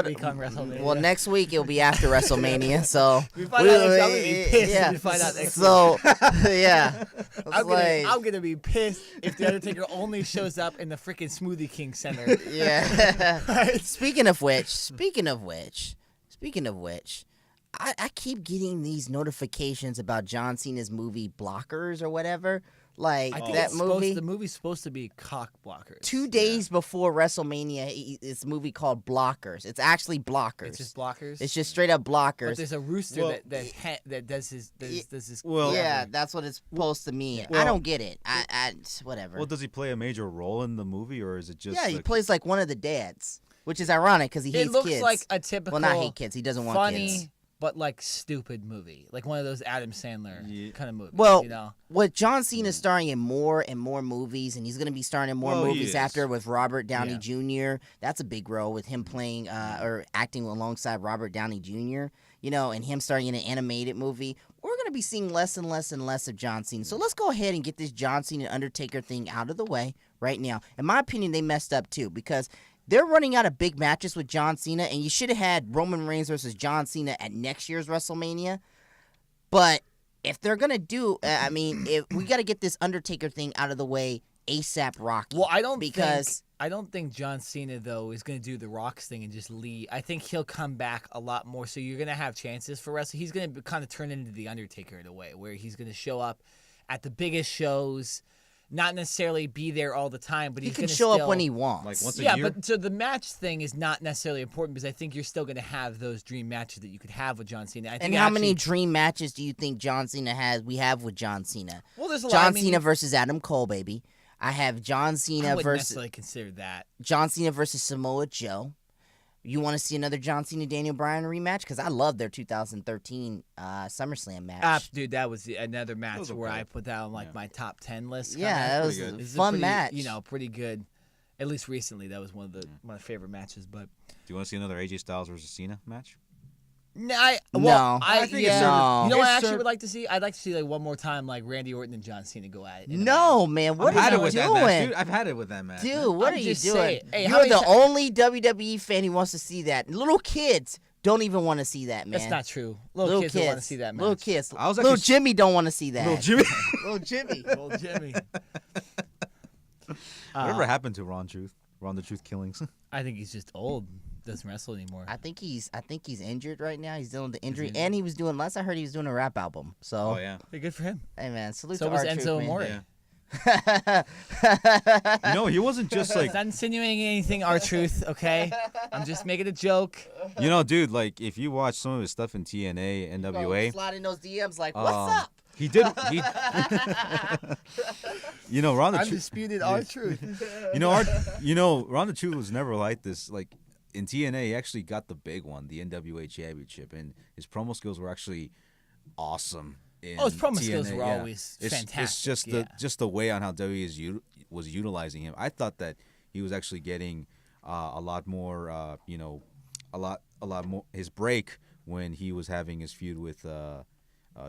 S1: week on WrestleMania.
S3: Well, next week it'll be after WrestleMania, so
S1: we find out next week. I'm gonna be pissed if we find out next week.
S3: Yeah,
S1: I'm gonna be pissed if the Undertaker only shows up in the freaking Smoothie King Center.
S3: Yeah. Speaking of which, I keep getting these notifications about John Cena's movie Blockers or whatever. Like that movie.
S1: The movie's supposed to be Cock Blockers.
S3: 2 days before WrestleMania, it's a movie called Blockers. It's actually Blockers.
S1: It's just Blockers.
S3: It's just straight up Blockers.
S1: But there's a rooster that does his.
S2: Well,
S3: yeah, that's what it's supposed to mean. Well, I don't get it. I whatever.
S2: Well, does he play a major role in the movie, or is it just?
S3: Yeah, he plays like one of the dads, which is ironic because he hates kids.
S1: It looks like a typical.
S3: Well, not hate kids. He doesn't want kids.
S1: But like stupid movie, like one of those Adam Sandler kind of movies.
S3: Well, with John Cena starring in more and more movies, and he's going to be starring in more movies after with Robert Downey Jr. That's a big role with him playing or acting alongside Robert Downey Jr. And him starring in an animated movie. We're going to be seeing less and less and less of John Cena. So let's go ahead and get this John Cena Undertaker thing out of the way right now. In my opinion, they messed up too, because they're running out of big matches with John Cena, and you should have had Roman Reigns versus John Cena at next year's WrestleMania. But if they're going to do, if we got to get this Undertaker thing out of the way ASAP Rocky.
S1: Well, I don't think John Cena, though, is going to do the Rocks thing and just leave. I think he'll come back a lot more, so you're going to have chances for wrestling. He's going to kind of turn into the Undertaker in a way, where he's going to show up at the biggest shows, not necessarily be there all the time, but
S3: he can show up when he wants.
S2: Like once a year?
S1: Yeah, but so the match thing is not necessarily important, because I think you're still going to have those dream matches that you could have with John Cena.
S3: And how many dream matches do you think John Cena we have with John Cena?
S1: Well, there's a lot.
S3: John Cena versus Adam Cole, baby. I have John Cena
S1: I wouldn't
S3: versus
S1: necessarily consider that.
S3: John Cena versus Samoa Joe. You want to see another John Cena Daniel Bryan rematch? Because I love their 2013 SummerSlam match.
S1: Dude, that was another match where I put that on my top 10 list.
S3: Yeah, that was a fun match.
S1: Pretty good. At least recently, that was one of my favorite matches. But
S2: do you want to see another AJ Styles versus Cena match?
S1: No.
S3: I
S1: think no. You know what I actually would like to see? I'd like to see one more time Randy Orton and John Cena go at it.
S3: No, man. What are you doing?
S2: I've had it with that match.
S3: Dude, what are you doing?
S1: Hey,
S3: you're the only WWE fan who wants to see that. Little kids don't even want to see that, man.
S1: That's not true. Little kids don't want to see that match.
S3: Little kids. Little Jimmy don't want to see that.
S2: Little Jimmy.
S1: Little Jimmy.
S2: Whatever happened to Ron the Truth killings?
S1: I think he's just old. Doesn't wrestle anymore.
S3: I think he's injured right now. He's dealing with the injury, and he was doing. Last I heard, he was doing a rap album. So,
S1: Hey, good for him.
S3: Hey, man, salute
S1: so
S3: to
S1: was
S3: R-Truth,
S1: Enzo
S3: man.
S1: Amore.
S2: He wasn't just like.
S1: Not insinuating anything, R-Truth. Okay, I'm just making a joke.
S2: Dude, like if you watch some of his stuff in TNA, NWA,
S3: sliding those DMs like, "What's up?"
S2: He did. Ron the
S1: Undisputed R-Truth.
S2: Ron the Truth was never like this. Like in TNA, he actually got the big one, the NWA Championship, and his promo skills were actually awesome.
S1: His promo skills were always fantastic.
S2: It's just the way on how WWE was utilizing him. I thought that he was actually getting a lot more, a lot more his break when he was having his feud with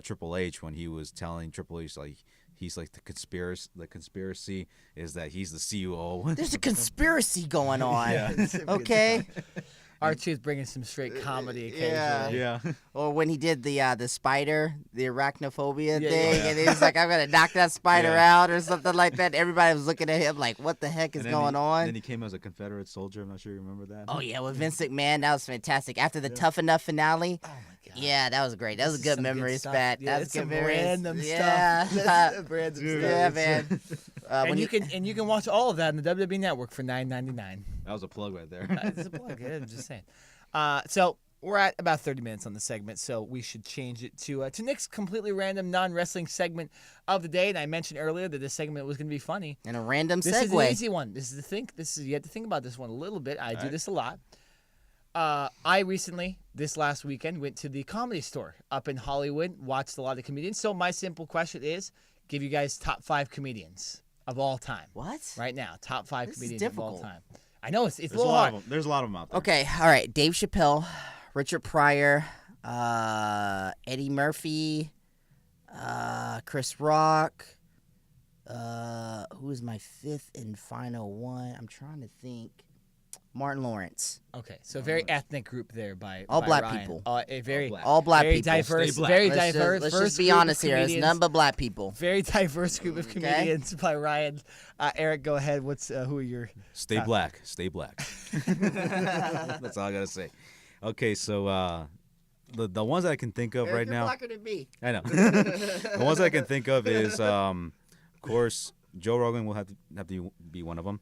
S2: Triple H when he was telling Triple H like he's like the conspiracy is that he's the COO.
S3: There's a conspiracy going on.
S2: Yeah.
S3: Okay.
S1: R2's bringing some straight comedy occasionally.
S2: Yeah.
S3: Or when he did the spider, the arachnophobia
S1: Yeah,
S3: thing,
S1: yeah.
S3: and he was like, "I'm gonna knock that spider
S2: Yeah.
S3: out" or something like that. Everybody was looking at him like, "What the heck is going on?"
S2: And then he came as a Confederate soldier. I'm not sure you remember that.
S3: Oh yeah, with Vince McMahon, that was fantastic. After the Tough Enough finale,
S1: Oh my god.
S3: yeah, that was great. That was
S1: This is
S3: good
S1: some good
S3: memories,
S1: stuff.
S3: Pat.
S1: Yeah,
S3: That was
S1: it's
S3: good
S1: some
S3: memories.
S1: random
S3: Yeah.
S1: stuff. That's some random stuff.
S3: Yeah, man.
S1: And you can watch all of that on the WWE Network for $9.99.
S2: That was a plug right there.
S1: It's a plug. I'm just saying. So we're at about 30 minutes on the segment, so we should change it to Nick's completely random non-wrestling segment of the day. And I mentioned earlier that this segment was going to be funny.
S3: And a random
S1: This is an
S3: segue.
S1: easy one. You have to think about this one a little bit. I do
S2: right.
S1: this a lot. I recently, this last weekend, went to the Comedy Store up in Hollywood, watched a lot of comedians. So my simple question is, give you guys top 5 comedians of all time.
S3: What?
S1: Right now, top 5
S3: This is
S1: comedians of all
S3: difficult.
S1: time. I know it's
S2: There's
S1: a little hard.
S2: There's a lot of them out there.
S3: Okay, all right. Dave Chappelle, Richard Pryor, Eddie Murphy, Chris Rock. Who is my 5th and final one? I'm trying to think. Martin Lawrence.
S1: Okay, so very ethnic group there by
S3: All
S1: by
S3: black
S1: Ryan.
S3: people.
S1: A very
S3: All black
S1: very
S3: people.
S1: diverse,
S2: Stay black.
S1: very
S3: Let's
S1: diverse.
S3: just be
S1: group of
S3: honest here. It's
S1: comedians.
S3: none but black people.
S1: Very diverse group of
S3: Okay.
S1: comedians by Ryan. Eric, go ahead. Who are your?
S2: Stay black. Stay black. That's all I gotta say. Okay, so the ones that I can think of
S3: Eric,
S2: right
S3: you're
S2: now.
S3: blacker than me.
S2: I know. The ones I can think of is, of course, Joe Rogan will have to be one of them.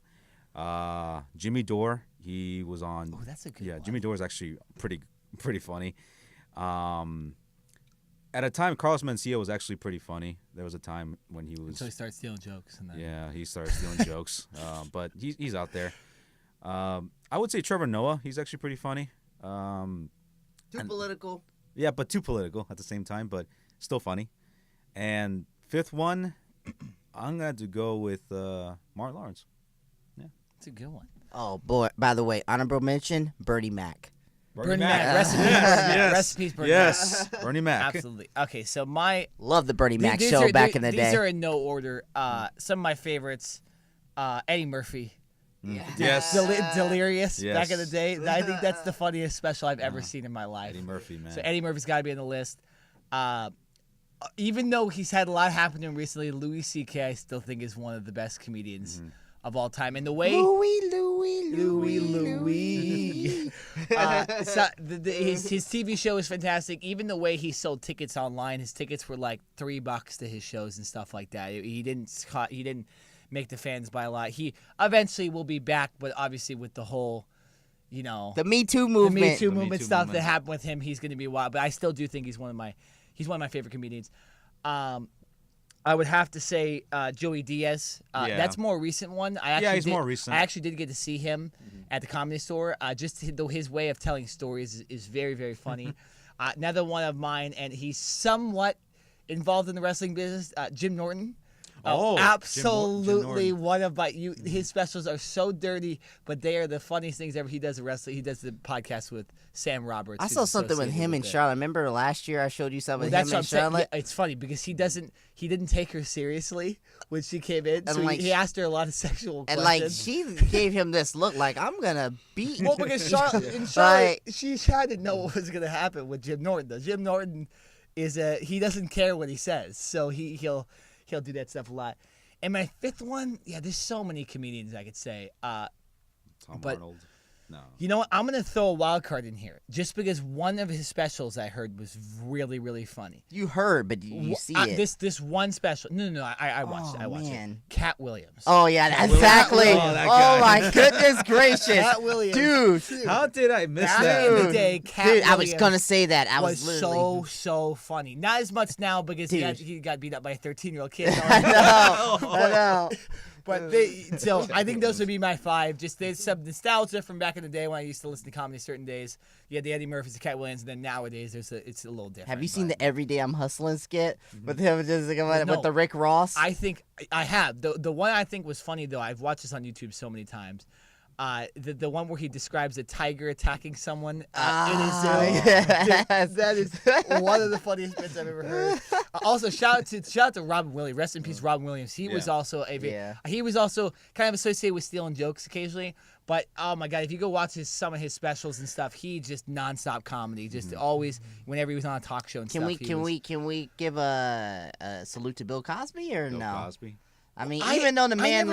S2: Jimmy Dore, he was on.
S1: Oh, that's a good
S2: Yeah,
S1: one.
S2: Jimmy Dore is actually pretty funny. At a time, Carlos Mencia was actually pretty funny. There was a time when he was.
S1: Until he starts stealing jokes. And then...
S2: Yeah, he started stealing jokes. But he's out there. I would say Trevor Noah. He's actually pretty funny.
S3: Too political.
S2: Yeah, but too political at the same time, but still funny. And 5th one, I'm going to go with Martin Lawrence.
S1: That's a good one.
S3: Oh boy! By the way, honorable mention: Bernie Mac.
S1: Bernie Mac. Rest in peace.
S2: Yes.
S1: Rest in peace, Bernie
S2: Yes. Bernie Mac.
S1: Mac. Absolutely. Okay, so my
S3: Love the Bernie Mac
S1: these
S3: show
S1: are-
S3: back in the
S1: these
S3: day.
S1: are in no order. Some of my favorites: Eddie Murphy.
S2: Yes.
S1: Delirious
S2: Yes.
S1: back in the day. I think that's the funniest special I've ever seen in my life.
S2: Eddie Murphy, man.
S1: So Eddie Murphy's got to be on the list. Even though he's had a lot happen to him recently, Louis C.K. I still think is one of the best comedians of all time. And the way
S3: Louis.
S1: so his TV show is fantastic. Even the way he sold tickets online, his tickets were like $3 to his shows and stuff like that. He didn't make the fans buy a lot. He eventually will be back, but obviously with the whole,
S3: The Me Too movement.
S1: the Me Too
S2: The Me
S1: movement
S2: Too
S1: stuff
S2: movement.
S1: that happened with him, he's going to be wild. But I still do think he's one of my favorite comedians. I would have to say Joey Diaz.
S2: Yeah.
S1: That's a more recent one.
S2: He's more recent.
S1: I actually did get to see him at the Comedy Store. Just his way of telling stories is very, very funny. Another one of mine, and he's somewhat involved in the wrestling business, Jim Norton.
S2: Oh,
S1: absolutely
S2: Jim Norton.
S1: one of my his specials are so dirty, but they are the funniest things ever. He does the wrestling. He does the podcast with Sam Roberts.
S3: I
S1: who's
S3: saw something with
S1: associated
S3: him and
S1: it.
S3: Charlotte. Remember last year I showed you something
S1: Well,
S3: with
S1: that's
S3: him
S1: what I'm
S3: and
S1: saying.
S3: Charlotte?
S1: Yeah, it's funny because he didn't take her seriously when she came in.
S3: And
S1: So
S3: like
S1: he asked her a lot of sexual
S3: And
S1: questions.
S3: like she gave him this look like I'm gonna beat.
S1: Well, because Charlotte,
S3: Like-
S1: she tried to know what was going to happen with Jim Norton. Though Jim Norton he doesn't care what he says, so he'll do that stuff a lot. And my 5th one, there's so many comedians I could say.
S2: Tom
S1: but-
S2: Arnold. No.
S1: You know what? I'm going to throw a wild card in here, just because one of his specials I heard was really, really funny.
S3: You heard, but you see it.
S1: This one special. No. I watched it. I watched
S3: man.
S1: it. Cat Williams.
S3: Oh yeah, exactly.
S2: Oh, that guy.
S3: Oh my goodness gracious,
S1: Cat Williams.
S3: dude.
S2: How did I miss
S1: Back
S2: that?
S1: in the day, Cat
S3: Dude, I was
S1: Williams
S3: gonna say that. I was
S1: was
S3: literally.
S1: so funny. Not as much now because
S3: Dude.
S1: he got beat up by a 13-year-old kid.
S3: I know.
S1: But so I think those would be my 5. Just there's some nostalgia from back in the day when I used to listen to comedy certain days. You had the Eddie Murphys, the Cat Williams, and then nowadays it's a little different.
S3: Have you seen
S1: but
S3: the Everyday I'm Hustling skit with him just with
S1: No.
S3: the Rick Ross?
S1: I think I have the one I think was funny though. I've watched this on YouTube so many times. the one where he describes a tiger attacking someone in his
S3: yes.
S1: that is one of the funniest bits I've ever heard. Also, shout out to Robin Williams. Rest in peace, Robin Williams. He was also he was also kind of associated with stealing jokes occasionally. But oh my God, if you go watch some of his specials and stuff, he just nonstop comedy. Just always, whenever he was on a talk show and stuff.
S3: Can we give a salute to Bill Cosby or
S2: Bill
S3: no?
S2: Cosby.
S3: I mean, even though the man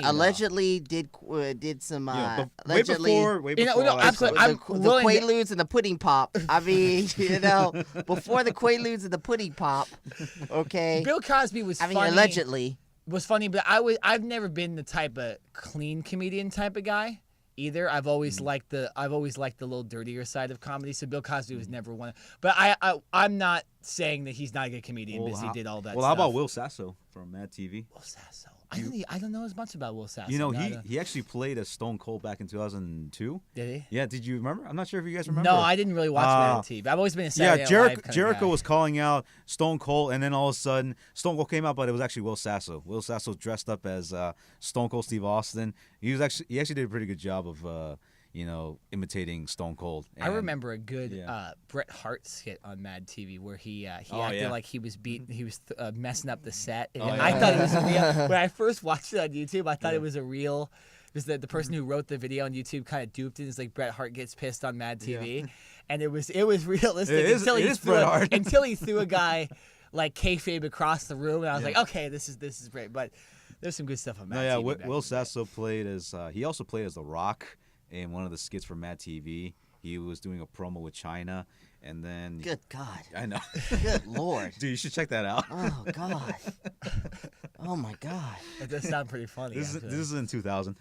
S3: allegedly did some allegedly
S2: way before
S1: absolutely,
S3: the Quaaludes and the pudding pop. I mean, before the Quaaludes and the pudding pop. Okay,
S1: Bill Cosby was. Funny,
S3: allegedly
S1: was funny, but I've never been the type of clean comedian type of guy either. I've always liked the little dirtier side of comedy. So Bill Cosby was never one. But I'm not saying that he's not a good comedian because he did all that.
S2: Well,
S1: stuff.
S2: How about Will Sasso from Mad TV?
S1: Will Sasso. I don't know as much about Will Sasso.
S2: You know, he actually played as Stone Cold back in 2002.
S1: Did he?
S2: Yeah. Did you remember? I'm not sure if you guys remember.
S1: No, I didn't really watch Mad TV. I've always been a Saturday Night Live kind
S2: Jericho
S1: of guy.
S2: was calling out Stone Cold, and then all of a sudden Stone Cold came out, but it was actually Will Sasso. Will Sasso dressed up as Stone Cold Steve Austin. He actually did a pretty good job of imitating Stone Cold.
S1: I remember a good Bret Hart skit on Mad TV where he acted like he was messing up the set. And I thought it was real. When I first watched it on YouTube, I thought it was a real. Because the person who wrote the video on YouTube kind of duped it. It's like Bret Hart gets pissed on Mad TV, and it was realistic until he threw a guy like kayfabe across the room, and I was like, okay, this is great. But there's some good stuff on Mad TV.
S2: Will Sasso played as he also played as The Rock in one of the skits for Mad TV. He was doing a promo with China, and then
S3: good God,
S2: I know,
S3: good Lord,
S2: dude, you should check that out.
S3: Oh God, oh my God,
S1: that does sound pretty funny.
S2: This is in 2000.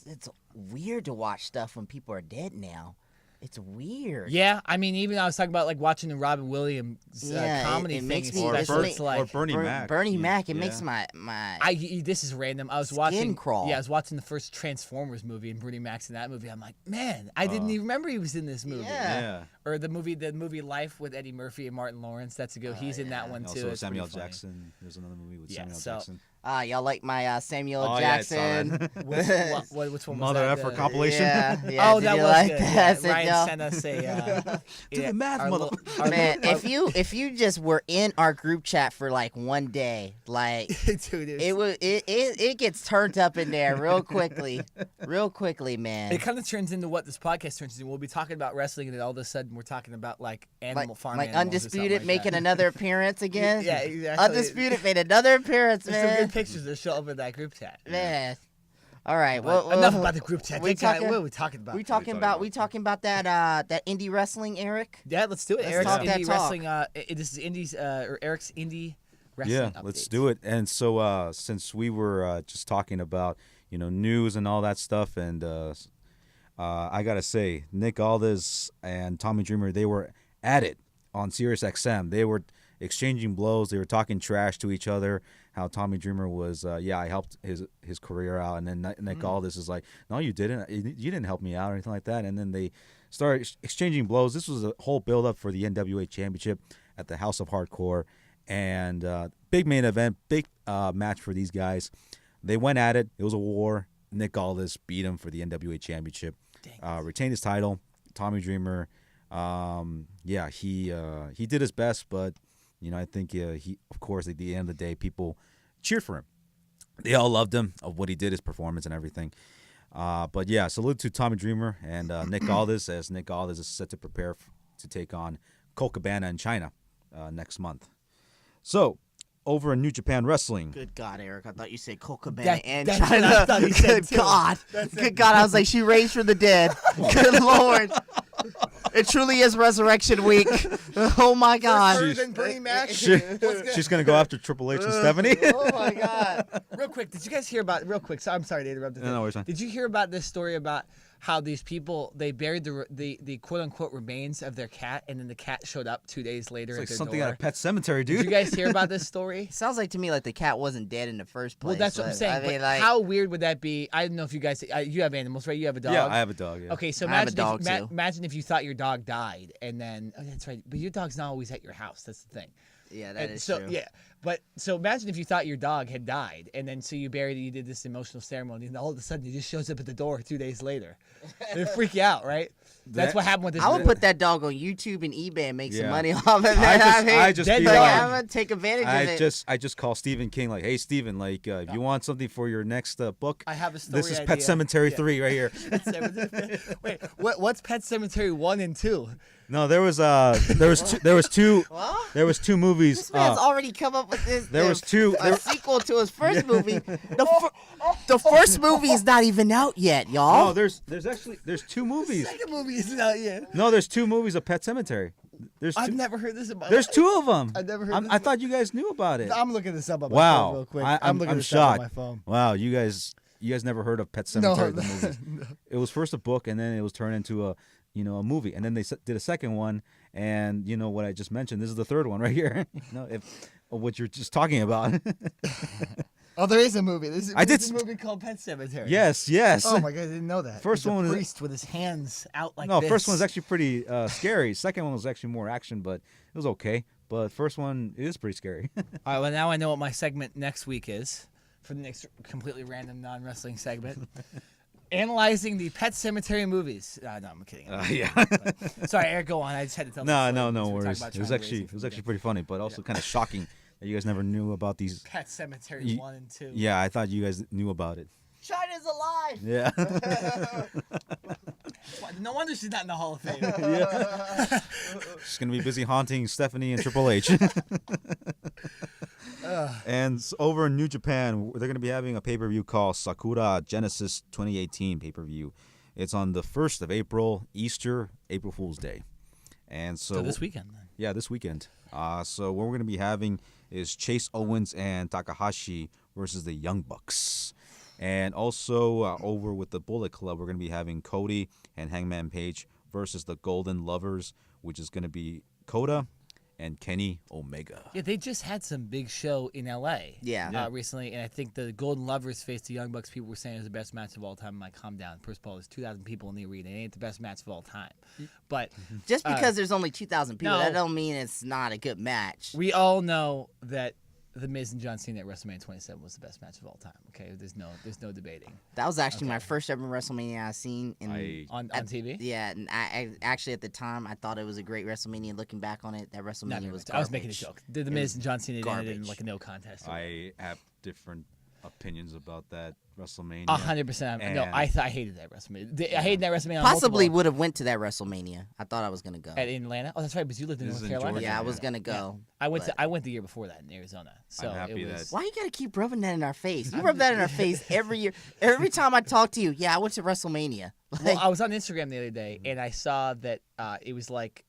S3: It's weird to watch stuff when people are dead now. It's weird.
S1: Yeah, I mean, even I was talking about like watching the Robin Williams comedy thing,
S2: or Bernie Mac.
S3: Bernie Mac. It makes my.
S1: This is random. I was watching. Crawl. Yeah, I was watching the first Transformers movie, and Bernie Mac's in that movie. I'm like, man, I didn't even remember he was in this movie.
S3: Yeah.
S1: Or the movie Life with Eddie Murphy and Martin Lawrence. That's a go. He's in that one too.
S2: Also Samuel Jackson. There's another movie with Samuel Jackson.
S3: Y'all like my Samuel Jackson?
S1: Which one was
S2: Mother
S1: that?
S2: Effer compilation?
S3: Yeah,
S1: oh, that was
S3: like
S1: good.
S3: That?
S1: Yeah. Ryan sent us a
S2: do the math, mother.
S3: Man, if you just were in our group chat for like one day, like
S1: dude,
S3: it gets turned up in there real quickly, man.
S1: It kind of turns into what this podcast turns into. We'll be talking about wrestling, and then all of a sudden we're talking about like farm
S3: like
S1: animals
S3: Undisputed
S1: like
S3: making another appearance again.
S1: Yeah, exactly.
S3: Undisputed made another appearance,
S1: There's
S3: man.
S1: some good pictures that show up in that group chat.
S3: Man. All right.
S1: Well, enough about the group chat. What are we talking about?
S3: We talking about that indie wrestling, Eric?
S1: Yeah, let's do it.
S3: Let's
S1: Eric's indie wrestling. This is Indie's or Eric's indie wrestling.
S2: Yeah, let's do it. And so since we were just talking about news and all that stuff, and I gotta say, Nick Aldis and Tommy Dreamer, they were at it on Sirius XM. They were exchanging blows. They were talking trash to each other. How Tommy Dreamer was, I helped his career out, and then Nick Aldis is like, no, you didn't. You didn't help me out or anything like that. And then they started exchanging blows. This was a whole build-up for the NWA Championship at the House of Hardcore, and big main event, big match for these guys. They went at it. It was a war. Nick Aldis beat him for the NWA Championship, retained his title. Tommy Dreamer, he did his best, but I think he, of course, at the end of the day, people cheered for him. They all loved him of what he did, his performance and everything. But yeah, salute to Tommy Dreamer and Nick Aldis, as Nick Aldis is set to prepare to take on Colt Cabana in China next month. So, over in New Japan Wrestling.
S3: Good God, Eric! I thought you said Colt Cabana and China.
S1: What I thought you said
S3: Good God! Good God! I was like, she raised from the dead. Good Lord! It truly is Resurrection Week. Oh my God!
S2: She's gonna go after Triple H and Stephanie.
S3: Oh my God!
S1: Real quick, did you guys hear about? So I'm sorry to interrupt.
S2: No, worries,
S1: did you hear about this story about how these people they buried the quote unquote remains of their cat, and then the cat showed up 2 days later
S2: It's like
S1: at their
S2: something
S1: door?
S2: out of Pet Cemetery, dude.
S1: Did you guys hear about this story?
S3: Sounds like to me like the cat wasn't dead in the first place.
S1: Well, that's what I'm saying.
S3: I mean,
S1: but how weird would that be? I don't know if you guys you have animals, right? You have a dog.
S2: Yeah, I have a dog. Yeah.
S1: Okay, so imagine if you thought your dog died, and then that's right, but your dog's not always at your house. That's the thing.
S3: Yeah, that is
S1: so,
S3: true.
S1: Yeah, but so imagine if you thought your dog had died, and then so you buried it, you did this emotional ceremony, and all of a sudden he just shows up at the door 2 days later. It'd freak you out, right? That's what happened with this.
S3: I would put that dog on YouTube and eBay and make some money off of it.
S2: I just be like,
S3: I'm gonna take advantage of it.
S2: I just call Stephen King like, hey Stephen, like if you want something for your next book,
S1: I have a story.
S2: This is Pet Cemetery 3 right here.
S1: Wait, what's Pet Cemetery 1 and 2?
S2: No, there was two movies.
S3: This man's already come up with this.
S2: There was two.
S3: A sequel to his first movie. The first movie is not even out yet, y'all.
S2: No, there's two movies.
S1: The second movie isn't out yet.
S2: No, there's two movies of Pet Cemetery.
S1: I've never heard this about.
S2: There's two of them.
S1: I've never heard.
S2: I thought you guys knew about it.
S1: I'm looking this up on my phone real quick.
S2: I'm shocked. On my phone. Wow, you guys never heard of Pet Cemetery the movie?
S1: No.
S2: It was first a book, and then it was turned into a movie, and then they did a second one, and you know what I just mentioned. This is the third one right here. What you're just talking about.
S1: Oh, there is a movie. There's a movie called Pet Cemetery.
S2: Yes.
S1: Oh my God, I didn't know that.
S2: First one was a
S1: priest with his hands out like
S2: this.
S1: this.
S2: No, first one was actually pretty scary. Second one was actually more action, but it was okay. But first one is pretty scary.
S1: All right, well now I know what my segment next week is for the next completely random non-wrestling segment. Analyzing the Pet Cemetery movies. No, I'm kidding. Sorry, Eric, go on. I just had to tell.
S2: No worries. It was actually pretty funny, but also kind of shocking that you guys never knew about these.
S1: Pet Cemetery 1 and 2.
S2: Yeah, I thought you guys knew about it.
S3: China's alive.
S2: Yeah.
S1: No wonder she's not in the Hall of Fame.
S2: Yeah. She's gonna be busy haunting Stephanie and Triple H. And over in New Japan, they're going to be having a pay-per-view called Sakura Genesis 2018 pay-per-view. It's on the 1st of April, Easter, April Fool's Day. And so
S1: this weekend, then.
S2: Yeah, this weekend. So what we're going to be having is Chase Owens and Takahashi versus the Young Bucks. And also over with the Bullet Club, we're going to be having Cody and Hangman Page versus the Golden Lovers, which is going to be Kota and Kenny Omega.
S1: Yeah, they just had some big show in L.A. Recently, and I think the Golden Lovers faced the Young Bucks. People were saying it was the best match of all time. I'm like, calm down. First of all, there's 2,000 people in the arena. It ain't the best match of all time. But
S3: just because there's only 2,000 people, that don't mean it's not a good match.
S1: We all know that The Miz and John Cena at WrestleMania 27 was the best match of all time. Okay, there's no debating.
S3: That was actually my first ever WrestleMania I've seen
S1: on TV.
S3: Yeah, and I actually at the time I thought it was a great WrestleMania. Looking back on it, that WrestleMania was garbage.
S1: I was making a joke. The Miz and John Cena ended in like a no contest.
S2: I have different opinions about that WrestleMania.
S1: 100%. No, I hated that WrestleMania. I hated that WrestleMania.
S3: Possibly would have went to that Wrestlemania. I thought I was gonna go.
S1: At Atlanta? Oh, that's right. Because you lived in North Carolina.
S3: Georgia. Yeah, I was gonna go.
S1: Yeah. I went the year before that in Arizona. So
S2: I'm happy
S1: it was.
S3: Why you gotta keep rubbing that in our face? You rub that in our face every year. Every time I talk to you, yeah, I went to WrestleMania.
S1: Well, I was on Instagram the other day and I saw that it was like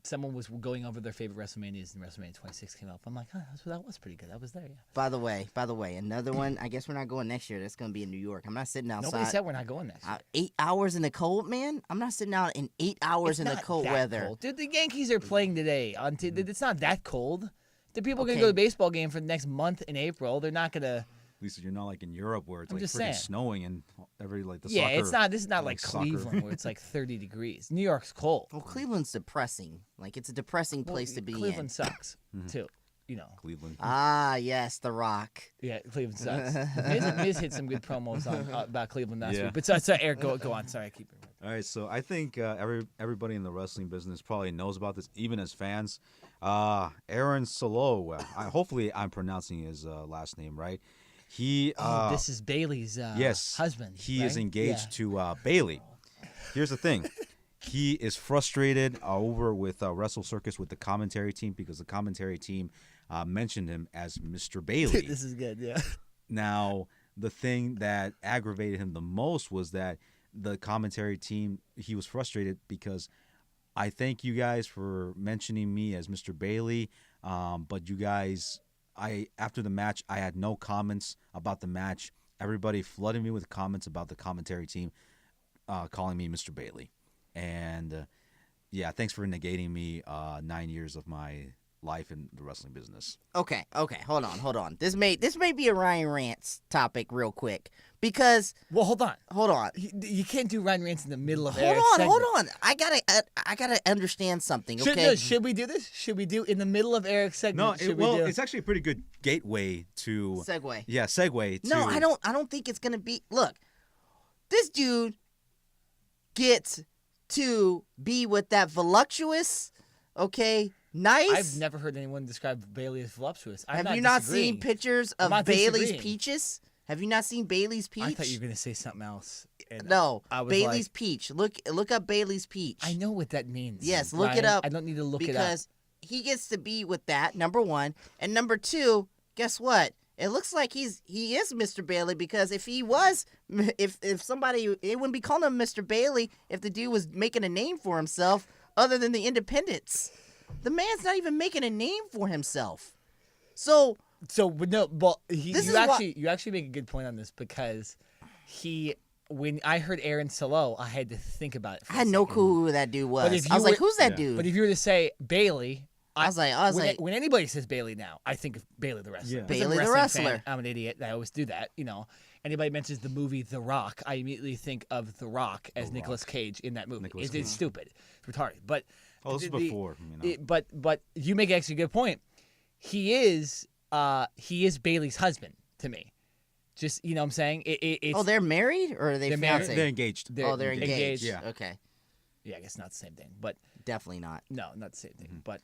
S1: someone was going over their favorite WrestleManias and WrestleMania 26 came up. I'm like, that was pretty good. I was there, yeah.
S3: By the way, another one. I guess we're not going next year. That's going to be in New York. I'm not sitting outside.
S1: Nobody said we're not going next year.
S3: 8 hours in the cold, man. I'm not sitting out in 8 hours in the cold weather.
S1: Cold. Dude, the Yankees are playing today. It's not that cold. The people are going to go to the baseball game for the next month in April. They're not going to.
S2: At least you're not like in Europe where it's like freaking snowing and the
S1: yeah,
S2: soccer.
S1: it's not. This is not like Cleveland where it's like 30 degrees. New York's cold.
S3: Well, Cleveland's depressing. Like it's a depressing place to be
S1: Cleveland sucks too. You know.
S2: Cleveland.
S3: Ah, yes, The Rock.
S1: Yeah, Cleveland sucks. Miz hit some good promos about Cleveland last week. But so Eric, go on. Sorry, I keep it.
S2: All right, so I think everybody in the wrestling business probably knows about this, even as fans. Aaron Solo. Hopefully, I'm pronouncing his last name right.
S1: This is Bailey's husband.
S2: He is engaged to Bailey. Here's the thing. He is frustrated over with Wrestle Circus with the commentary team because the commentary team mentioned him as Mr. Bailey.
S1: This is good, yeah.
S2: Now, the thing that aggravated him the most was that the commentary team, he was frustrated because I thank you guys for mentioning me as Mr. Bailey, but you guys... after the match, I had no comments about the match. Everybody flooded me with comments about the commentary team calling me Mr. Bailey. And, thanks for negating me 9 years of my life in the wrestling business.
S3: Okay, hold on. This may be a Ryan Rants topic real quick because
S1: hold on. You can't do Ryan Rants in the middle of Eric's segment.
S3: Hold on. I gotta understand something. Okay,
S1: should we do this? Should we do in the middle of Eric's segment?
S2: It's actually a pretty good gateway to
S3: segue.
S2: Yeah, segue. To...
S3: No, I don't think it's gonna be. Look, this dude gets to be with that voluptuous. Okay. Nice.
S1: I've never heard anyone describe Bailey as voluptuous.
S3: Have you not seen pictures of Bailey's peaches? Have you not seen Bailey's peach?
S1: I thought you were gonna say something else.
S3: No, Bailey's peach. Look up Bailey's peach.
S1: I know what that means.
S3: Yes, look it up.
S1: I don't need to look it up
S3: because he gets to be with that. Number one, and number two. Guess what? It looks like he is Mr. Bailey because if he was, if somebody, it wouldn't be calling him Mr. Bailey if the dude was making a name for himself other than the independents. The man's not even making a name for himself. So
S1: no, but you actually make a good point on this because when I heard Aaron Solo, I had to think about it.
S3: I had no clue who that dude was. I was like, who's that dude?
S1: But if you were to say Bailey,
S3: I was like,
S1: when anybody says Bailey now, I think of Bailey the wrestler.
S3: Yeah. Bailey the wrestler.
S1: Fan, I'm an idiot. I always do that. Anybody mentions the movie The Rock, I immediately think of The Rock as Nicolas Cage in that movie. It's stupid. It's retarded. But
S2: this is before.
S1: But you make actually a good point. He is Bailey's husband to me. Just what I'm saying.
S3: They're married or are they fiancé?
S2: They're engaged.
S3: They're engaged.
S2: Yeah.
S3: Okay.
S1: Yeah, I guess not the same thing, but
S3: definitely not.
S1: No, not the same thing.
S2: Mm-hmm.
S1: But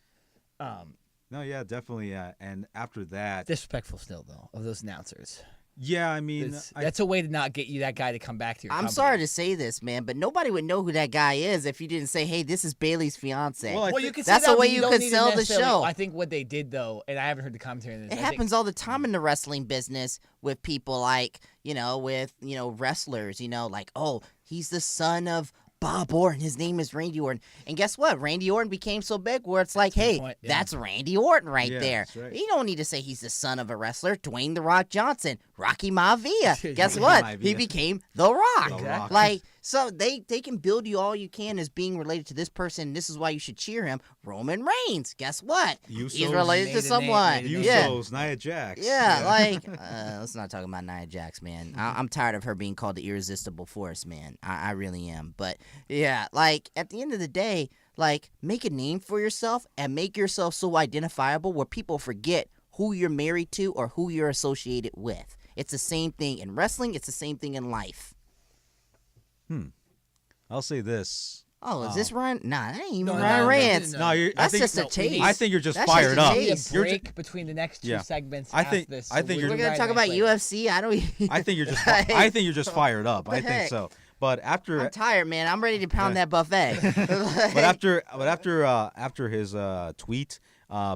S2: no, yeah, definitely. And after that,
S1: disrespectful still though of those announcers.
S2: Yeah, I mean,
S1: that's a way to not get you that guy to come back to your company.
S3: Sorry to say this, man, but nobody would know who that guy is if you didn't say, "Hey, this is Bailey's fiance."
S1: Well, you can
S3: that's
S1: say that,
S3: the way you could sell the show.
S1: I think what they did though, and I haven't heard the commentary on this.
S3: It happens all the time in the wrestling business with people like wrestlers. Like, oh, he's the son of Bob Orton. His name is Randy Orton. And guess what? Randy Orton became so big where it's like, hey, that's Randy Orton right there.
S2: Right.
S3: You don't need to say he's the son of a wrestler. Dwayne The Rock Johnson, Rocky Maivia. Guess what? He became The Rock.
S2: Rock.
S3: Like, so they can build you all you can as being related to this person. This is why you should cheer him. Roman Reigns. Guess what? He's related to someone.
S2: Usos, Nia Jax.
S3: Yeah, like, let's not talk about Nia Jax, man. I'm tired of her being called the irresistible force, man. I really am. But, yeah, like, at the end of the day, like, make a name for yourself and make yourself so identifiable where people forget who you're married to or who you're associated with. It's the same thing in wrestling. It's the same thing in life.
S2: I'll say this.
S3: Oh, is this Ryan? Nah, that ain't even Ryan Rants.
S2: No,
S3: that's just a taste.
S2: I think you're just fired up.
S1: We need a break between the next two segments.
S2: I think
S3: we're gonna talk about UFC.
S2: I think you're just fired up. I think so. But after
S3: I'm tired, man. I'm ready to pound that buffet.
S2: but after his tweet,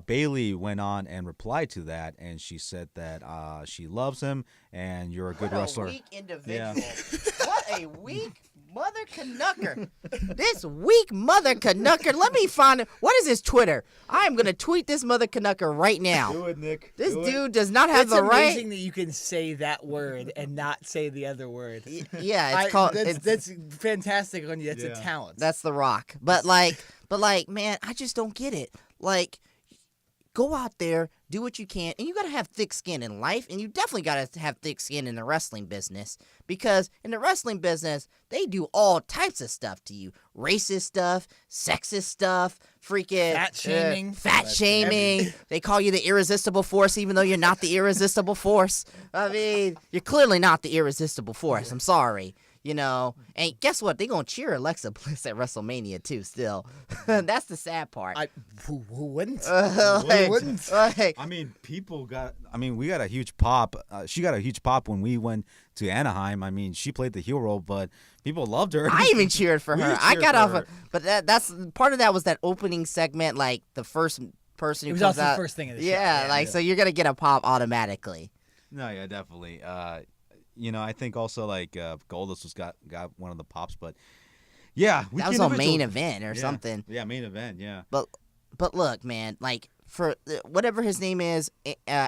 S2: Bailey went on and replied to that, and she said that she loves him and you're a good wrestler.
S3: What a weak individual. Yeah. What a weak mother Canucker. This weak mother Canucker. Let me find it. What is his Twitter? I am going to tweet this mother Canucker right now.
S2: Do it, Nick.
S3: This dude does not have the right.
S1: It's amazing that you can say that word and not say the other word.
S3: Yeah, it's called.
S1: That's fantastic on you. That's a talent.
S3: That's The Rock. But like, man, I just don't get it. Like, go out there, do what you can, and you got to have thick skin in life, and you definitely got to have thick skin in the wrestling business, because in the wrestling business, they do all types of stuff to you. Racist stuff, sexist stuff, freaking fat shaming. They call you the irresistible force, even though you're not the irresistible force. I mean, you're clearly not the irresistible force. I'm sorry. And guess what? They're going to cheer Alexa Bliss at WrestleMania, too, still. That's the sad part.
S1: Who wouldn't?
S2: Who wouldn't? I mean, we got a huge pop. She got a huge pop when we went to Anaheim. I mean, she played the heel role, but people loved her.
S3: I even cheered for her. I got off. But that's part of that was that opening segment, like the first person who comes out. It was
S1: also the first thing of the show.
S3: Yeah, so you're going to get a pop automatically.
S2: No, yeah, definitely. I think also like Goldust got one of the pops, but yeah,
S3: that was on main event or something.
S2: Yeah, main event. Yeah.
S3: But look, man, like for whatever his name is,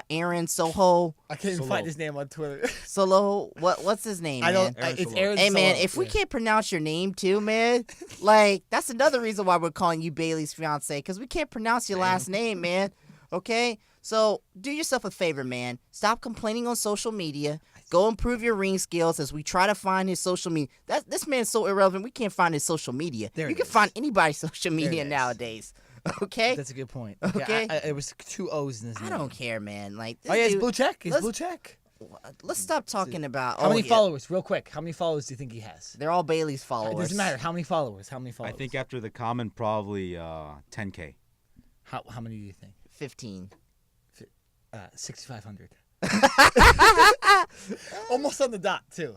S3: Aaron Soho.
S1: I can't even find his name on Twitter.
S3: Solo. What's his name?
S1: It's Aaron.
S3: Hey man, if we can't pronounce your name too, man, like that's another reason why we're calling you Bailey's fiance, because we can't pronounce your last name, man. Okay? So do yourself a favor, man. Stop complaining on social media. Go improve your ring skills as we try to find his social media. This man's so irrelevant, we can't find his social media. You can find anybody's social media nowadays. Okay?
S1: That's a good point.
S3: Okay?
S1: It was 2 O's in his name.
S3: I don't care, man. Like, this
S1: It's
S3: dude-
S1: blue check. It's blue check.
S3: Let's stop talking about...
S1: How many followers? Real quick. How many followers do you think he has?
S3: They're all Bailey's
S1: It
S3: followers.
S1: doesn't matter. How many followers?
S2: I think after the comment, probably 10K.
S1: How many do you think?
S3: 15.
S1: 6,500. Almost on the dot too.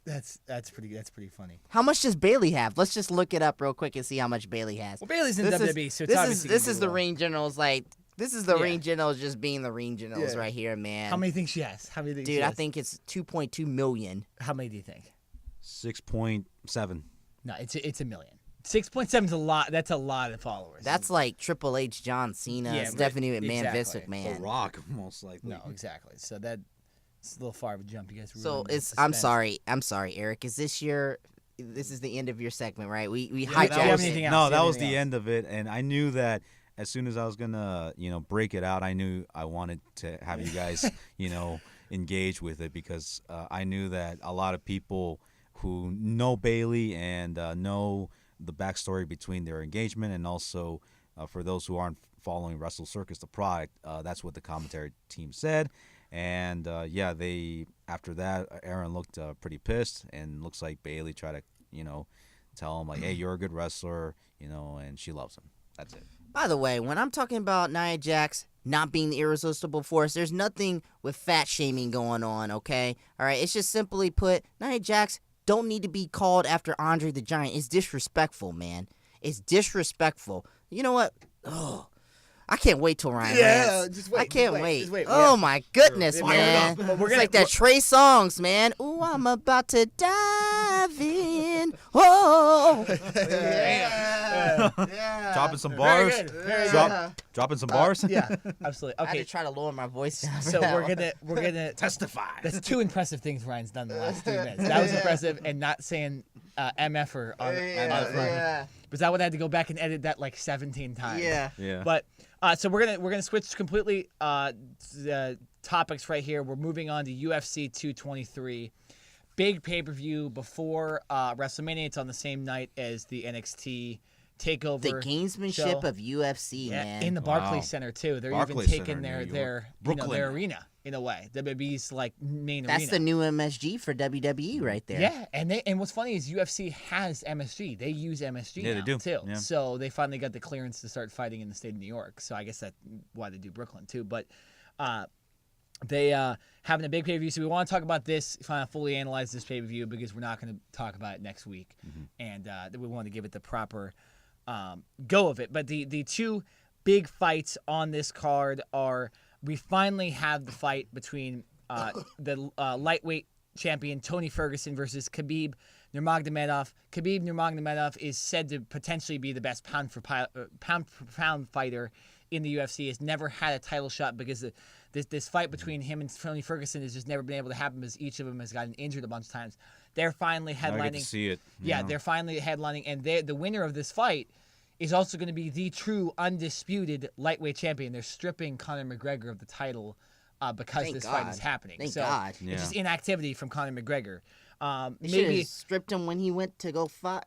S1: That's pretty funny.
S3: How much does Bailey have? Let's just look it up real quick and see how much Bailey has.
S1: Well, Bailey's in WWE, so it's obviously
S3: this
S1: gonna
S3: is
S1: be
S3: the
S1: low.
S3: ring generals. Like, this is the ring generals just being the ring generals right here, man.
S1: How many do you think she has? How many? Do you think
S3: Dude,
S1: she
S3: I
S1: has?
S3: think it's 2.2 million.
S1: How many do you think?
S2: 6.7.
S1: No, it's a million. 6.7 is a lot. That's a lot of followers.
S3: That's like Triple H, John Cena,
S1: Yeah,
S3: Stephanie McMahon, Vince
S1: exactly.
S3: McMahon.
S2: The Rock, most likely.
S1: no, exactly. So that's a little far of a jump. You guys.
S3: So
S1: ruined
S3: it's.
S1: the
S3: I'm
S1: suspense.
S3: sorry, Eric. Is this your? This is the end of your segment, right? We
S1: do you
S3: hijacked
S1: have
S3: it.
S1: anything else?
S2: No,
S1: Do you
S2: that
S1: have
S2: was
S1: anything
S2: the
S1: else?
S2: end of it, and I knew that as soon as I was gonna, break it out, I knew I wanted to have you guys, engage with it because I knew that a lot of people who know Bailey and know the backstory between their engagement, and also for those who aren't following Wrestle Circus, the product, that's what the commentary team said. And they after that, Aaron looked pretty pissed, and looks like Bailey tried to, tell him like, "Hey, you're a good wrestler," and she loves him. That's it.
S3: By the way, when I'm talking about Nia Jax not being the irresistible force, there's nothing with fat shaming going on, okay? All right, it's just simply put, Nia Jax don't need to be called after Andre the Giant. It's disrespectful, man. It's disrespectful. You know what? Oh, I can't wait till Ryan rants.
S1: just wait.
S3: I can't
S1: just
S3: wait.
S1: Just wait.
S3: Oh my goodness,
S1: We're
S3: man!
S1: gonna-
S3: It's like that Trey Songz, man. Ooh, I'm about to dive in. Oh, yeah.
S2: Dropping some bars.
S1: Very good. Very good.
S2: Dropping some bars.
S1: Yeah, absolutely.
S3: I had
S1: Okay,
S3: to try to lower my voice down.
S1: so we're gonna
S2: Testify.
S1: That's 2 impressive things Ryan's done in the last 3 minutes. That was impressive, and not saying MFer on front. Because I would have had to go back and edit that like 17 times.
S3: Yeah.
S2: Yeah.
S1: But so we're gonna switch completely topics right here. We're moving on to UFC 223, big pay-per-view before WrestleMania. It's on the same night as the NXT Takeover.
S3: The gamesmanship
S1: show.
S3: of UFC, man.
S1: In the Barclays Center too. They're
S2: Barclays
S1: even taking
S2: Center in New
S1: their
S2: York.
S1: their
S2: Brooklyn.
S1: their arena in a way. WWE's like main
S3: That's
S1: arena.
S3: the new MSG for WWE right there.
S1: Yeah, and what's funny is UFC has MSG. They use MSG
S2: Yeah,
S1: now
S2: they do.
S1: too.
S2: Yeah.
S1: So they finally got the clearance to start fighting in the state of New York. So I guess that's why they do Brooklyn too. But they having a big pay-per-view. So we want to talk about this, fully analyze this pay-per-view because we're not going to talk about it next week, and we want to give it the proper go of it. But the 2 big fights on this card are we finally have the fight between the lightweight champion Tony Ferguson versus Khabib Nurmagomedov. Khabib Nurmagomedov is said to potentially be the best pound for pound fighter in the UFC. Has never had a title shot because this fight between him and Tony Ferguson has just never been able to happen because each of them has gotten injured a bunch of times. They're finally
S2: I
S1: headlining.
S2: get to see it.
S1: Yeah, they're finally headlining, and the winner of this fight is also going to be the true undisputed lightweight champion. They're stripping Conor McGregor of the title because
S3: Thank
S1: this
S3: God.
S1: fight is happening.
S3: Thank
S1: so
S3: God.
S2: Yeah.
S1: it's just inactivity from Conor McGregor.
S3: They should
S1: Maybe.
S3: have stripped him when he went to go fight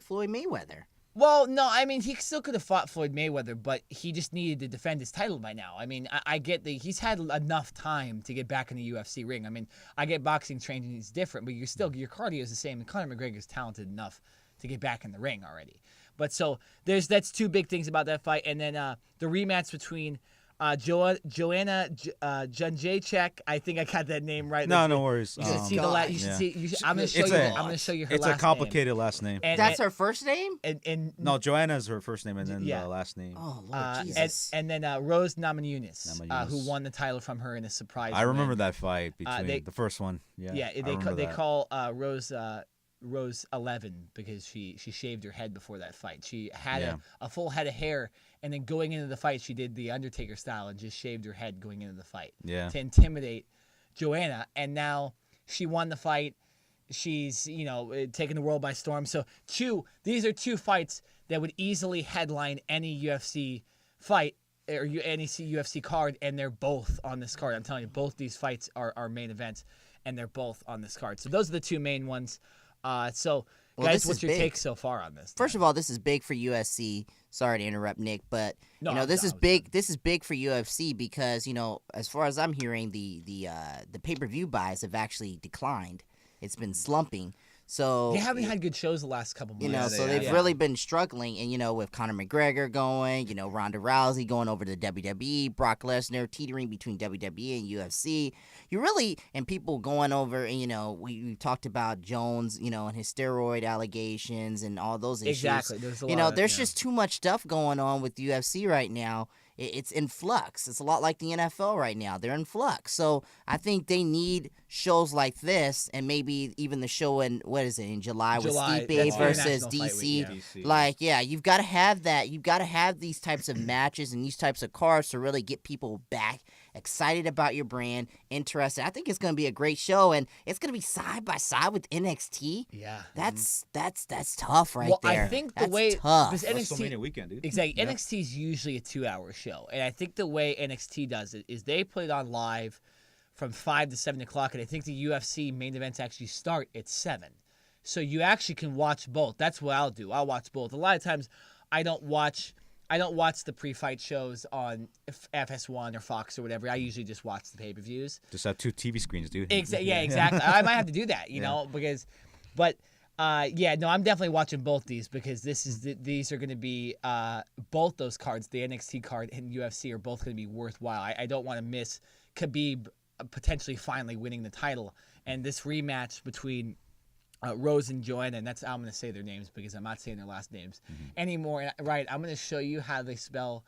S3: Floyd Mayweather.
S1: Well, no, I mean, he still could have fought Floyd Mayweather, but he just needed to defend his title by now. I mean, I get that he's had enough time to get back in the UFC ring. I mean, I get boxing training is different, but your cardio is the same, and Conor McGregor is talented enough to get back in the ring already. But so that's 2 big things about that fight, and then the rematch between Joanna Jędrzejczyk. I think I got that name right.
S2: No worries.
S1: You should see the You should see. I'm gonna show you. I'm gonna show you her
S2: It's
S1: last
S2: a complicated last name.
S1: name.
S3: That's her first name?
S1: And
S2: No, Joanna is her first name, and then
S1: Yeah.
S2: the last name.
S3: Oh, Lord
S1: and,
S3: Jesus.
S1: and then Rose Namajunas,
S2: Namajunas.
S1: who won the title from her in a surprise.
S2: I remember
S1: win.
S2: that fight between
S1: they-
S2: the first one. Yeah.
S1: Yeah,
S2: I
S1: they
S2: remember that.
S1: call Rose 11 because she shaved her head before that fight. She had a full head of hair, and then going into the fight, she did the Undertaker style and just shaved her head going into the fight to intimidate Joanna. And now she won the fight. She's taking the world by storm. So these are 2 fights that would easily headline any UFC fight or any UFC card, and they're both on this card. I'm telling you, both these fights are main events, and they're both on this card. So those are the two main ones. Guys, what's your take so far on this?
S3: First of all, this is big for UFC. Sorry to interrupt, Nick, but this is big. This is big for UFC because as far as I'm hearing, the pay-per-view buys have actually declined. It's been slumping. So
S1: they haven't had good shows the last couple months.
S3: They've really been struggling. And with Conor McGregor going, Ronda Rousey going over to WWE, Brock Lesnar teetering between WWE and UFC. And people going over, and we talked about Jones, and his steroid allegations and all those issues.
S1: Exactly. There's a lot
S3: there's just too much stuff going on with UFC right now. It's in flux. It's a lot like the NFL right now. They're in flux. So I think they need shows like this, and maybe even the show in July with Stipe versus DC. You've got to have that. You've got to have these types of matches and these types of cards to really get people back excited about your brand, interested. I think it's going to be a great show, and it's going to be side by side with NXT.
S1: Yeah,
S3: that's tough there.
S1: I think the way
S3: tough.
S2: WrestleMania weekend, dude.
S1: Exactly. Yeah. NXT is usually a 2-hour show, and I think the way NXT does it is they put it on live from 5 to 7 o'clock, and I think the UFC main events actually start at 7. So you actually can watch both. That's what I'll do. I'll watch both. A lot of times, I don't watch the pre-fight shows on FS1 or Fox or whatever. I usually just watch the pay-per-views.
S2: Just have 2 TV screens, dude.
S1: Yeah, exactly. I might have to do that, I'm definitely watching both these because these are going to be both those cards, the NXT card and UFC, are both going to be worthwhile. I don't want to miss Khabib potentially finally winning the title, and this rematch between Rose and Joanna, and I'm going to say their names because I'm not saying their last names anymore. Right, I'm going to show you how they spell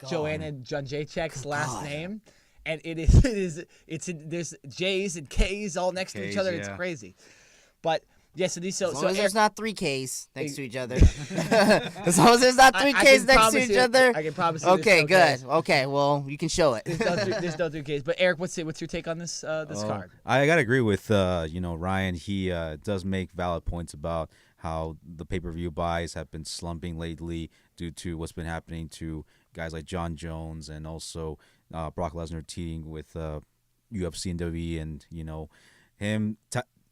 S1: Joanna Jędrzejczyk's last name, and there's J's and K's all next to each other. Yeah. It's crazy, but. Yeah, so these
S3: as long as there's not 3 Ks next to each other. As long as there's not 3 Ks next to each other.
S1: I can promise you.
S3: Okay, good. Okay, well, you can show it.
S1: There's no 3 Ks. But Eric, what's your take on this card?
S2: I gotta agree with Ryan. He does make valid points about how the pay-per-view buys have been slumping lately due to what's been happening to guys like John Jones and also Brock Lesnar teaming with UFC and WWE, and him.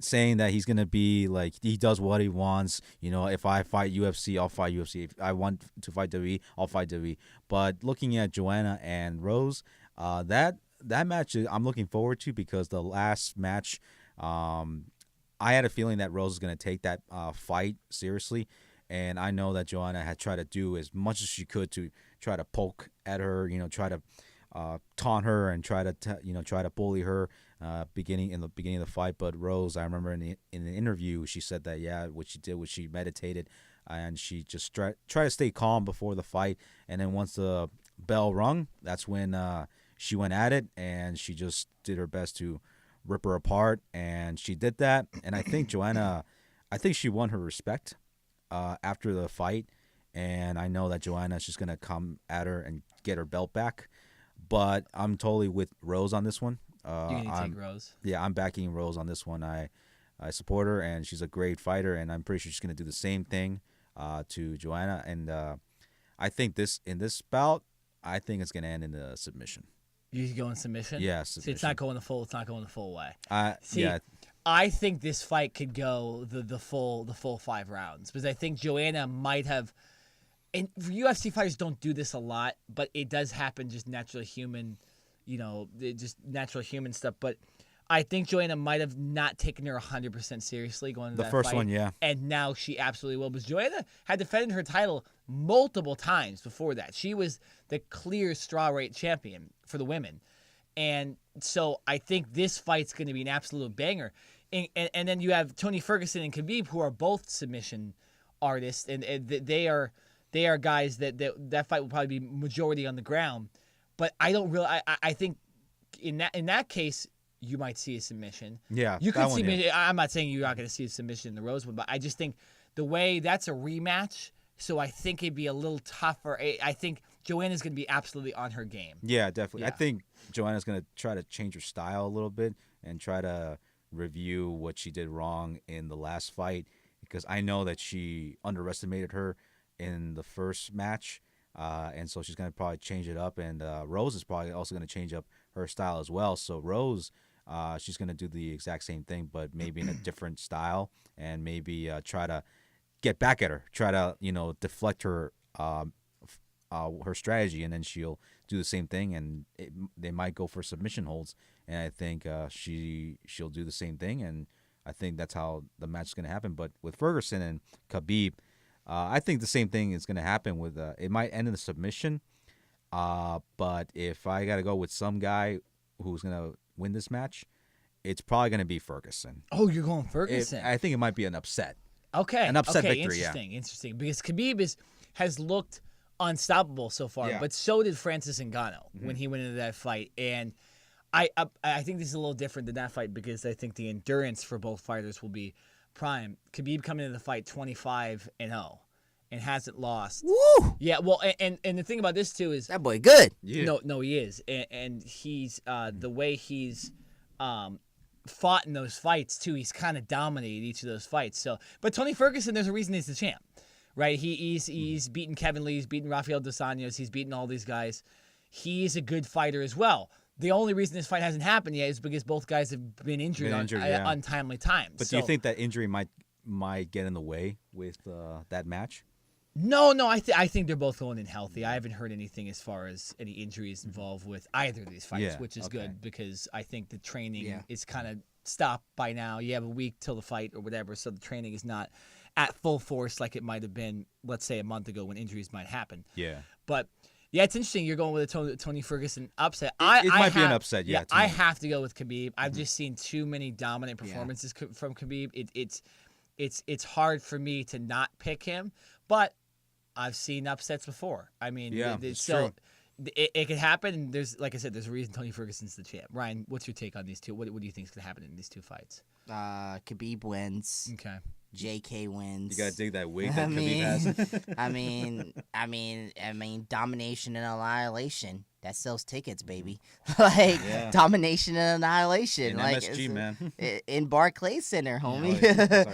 S2: Saying that he's going to be like, he does what he wants. If I fight UFC, I'll fight UFC. If I want to fight WWE, I'll fight WWE. But looking at Joanna and Rose, that match I'm looking forward to because the last match, I had a feeling that Rose is going to take that fight seriously. And I know that Joanna had tried to do as much as she could to try to poke at her, try to taunt her and try to bully her in the beginning of the fight. But Rose, I remember in the interview, she said that what she did was she meditated and she just tried to stay calm before the fight. And then once the bell rung, that's when she went at it, and she just did her best to rip her apart, and she did that. And I think Joanna, she won her respect after the fight, and I know that Joanna's just gonna come at her and get her belt back. But I'm totally with Rose on this one.
S1: You're gonna take Rose?
S2: Yeah, I'm backing Rose on this one. I support her, and she's a great fighter, and I'm pretty sure she's gonna do the same thing to Joanna. And I think in this bout, I think it's gonna end in a submission.
S1: You going submission?
S2: Yeah, submission.
S1: See, it's not going the full way.
S2: Yeah.
S1: I think this fight could go the full 5 rounds because I think Joanna might have. And UFC fighters don't do this a lot, but it does happen. Just natural human, just natural human stuff. But I think Joanna might have not taken her 100% seriously going into that
S2: first
S1: fight.
S2: one, yeah.
S1: And now she absolutely will. Because Joanna had defended her title multiple times before that. She was the clear strawweight champion for the women. And so I think this fight's going to be an absolute banger. And then you have Tony Ferguson and Khabib, who are both submission artists, and they are guys that fight will probably be majority on the ground. But I don't really. I think in that case you might see a submission.
S2: Yeah,
S1: you could see. Yeah. I'm not saying you're not going to see a submission in the Rosewood, but I just think the way that's a rematch. So I think it'd be a little tougher. I think Joanna's going to be absolutely on her game.
S2: Yeah, definitely. Yeah. I think Joanna's going to try to change her style a little bit and try to review what she did wrong in the last fight, because I know that she underestimated her in the first match. and so she's going to probably change it up. And Rose is probably also going to change up her style as well. So Rose, she's going to do the exact same thing, but maybe in a different style, and maybe try to get back at her, try to deflect her her strategy, and then she'll do the same thing, and they might go for submission holds, and I think she'll do the same thing, and I think that's how the match is going to happen. But with Ferguson and Khabib, I think the same thing is going to happen. With it might end in a submission, but if I got to go with some guy who's going to win this match, it's probably going to be Ferguson.
S1: Oh, you're going Ferguson?
S2: I think it might be an upset.
S1: Okay.
S2: An upset victory,
S1: Interesting. Because Khabib has looked unstoppable so far, but so did Francis Ngannou when he went into that fight. And I think this is a little different than that fight because I think the endurance for both fighters will be prime. Khabib coming into the fight 25-0 and hasn't lost.
S3: Woo!
S1: Yeah, well, and the thing about this too is
S3: that boy good.
S2: Yeah.
S1: No, he is, and he's the way he's fought in those fights too. He's kind of dominated each of those fights. So, but Tony Ferguson, there's a reason he's the champ, right? He's beaten Kevin Lee, he's beaten Rafael dos Anjos, he's beaten all these guys. He's a good fighter as well. The only reason this fight hasn't happened yet is because both guys have been injured on untimely times.
S2: But do you think that injury might get in the way with that match?
S1: No, I think they're both going in healthy. I haven't heard anything as far as any injuries involved with either of these fights, which is good because I think the training is kind of stopped by now. You have a week till the fight or whatever, so the training is not at full force like it might have been, let's say, a month ago when injuries might happen.
S2: Yeah.
S1: But yeah, it's interesting. You're going with a Tony Ferguson upset.
S2: It might be an upset, yeah.
S1: I have to go with Khabib. I've just seen too many dominant performances from Khabib. It's hard for me to not pick him, but I've seen upsets before. I mean,
S2: true.
S1: It could happen. And there's, like I said, there's a reason Tony Ferguson's the champ. Ryan, what's your take on these two? What do you think is going to happen in these two fights?
S3: Khabib wins.
S1: Okay.
S3: JK wins.
S2: You gotta dig that wig that Khabib has.
S3: I mean, domination and annihilation. That sells tickets, baby. Domination and annihilation.
S2: In
S3: like
S2: MSG, man.
S3: In Barclays Center, homie.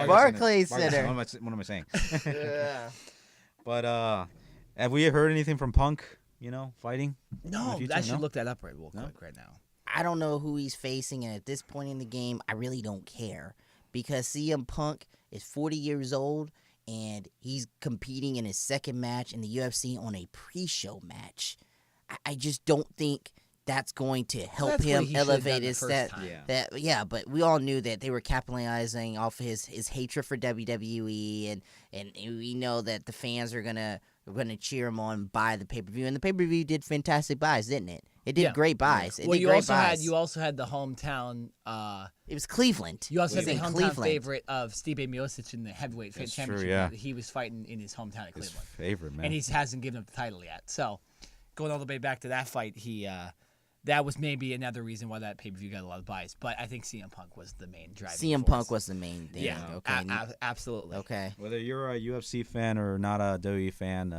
S1: Barclays
S3: Center.
S2: What am I saying? Yeah. But have we heard anything from Punk? Fighting?
S1: No, I should look that up real quick right now.
S3: I don't know who he's facing, and at this point in the game, I really don't care. Because CM Punk is 40 years old, and he's competing in his second match in the UFC on a pre-show match. I just don't think that's going to help him elevate his stat. But we all knew that they were capitalizing off of his hatred for WWE, and we know that the fans are gonna cheer him on by the pay-per-view, and the pay-per-view did fantastic buys, didn't it? It did great buys.
S1: Well, you also had the hometown.
S3: It was Cleveland.
S1: You also had the hometown favorite of Stipe Miocic in the heavyweight championship.
S2: True, yeah.
S1: He was fighting in his hometown of Cleveland.
S2: His favorite, man.
S1: And he hasn't given up the title yet. So, going all the way back to that fight, that was maybe another reason why that pay-per-view got a lot of buys. But I think CM Punk was the main driving force.
S3: Punk was the main thing.
S1: Yeah,
S3: okay.
S1: Absolutely.
S3: Okay.
S2: Whether you're a UFC fan or not a WWE fan,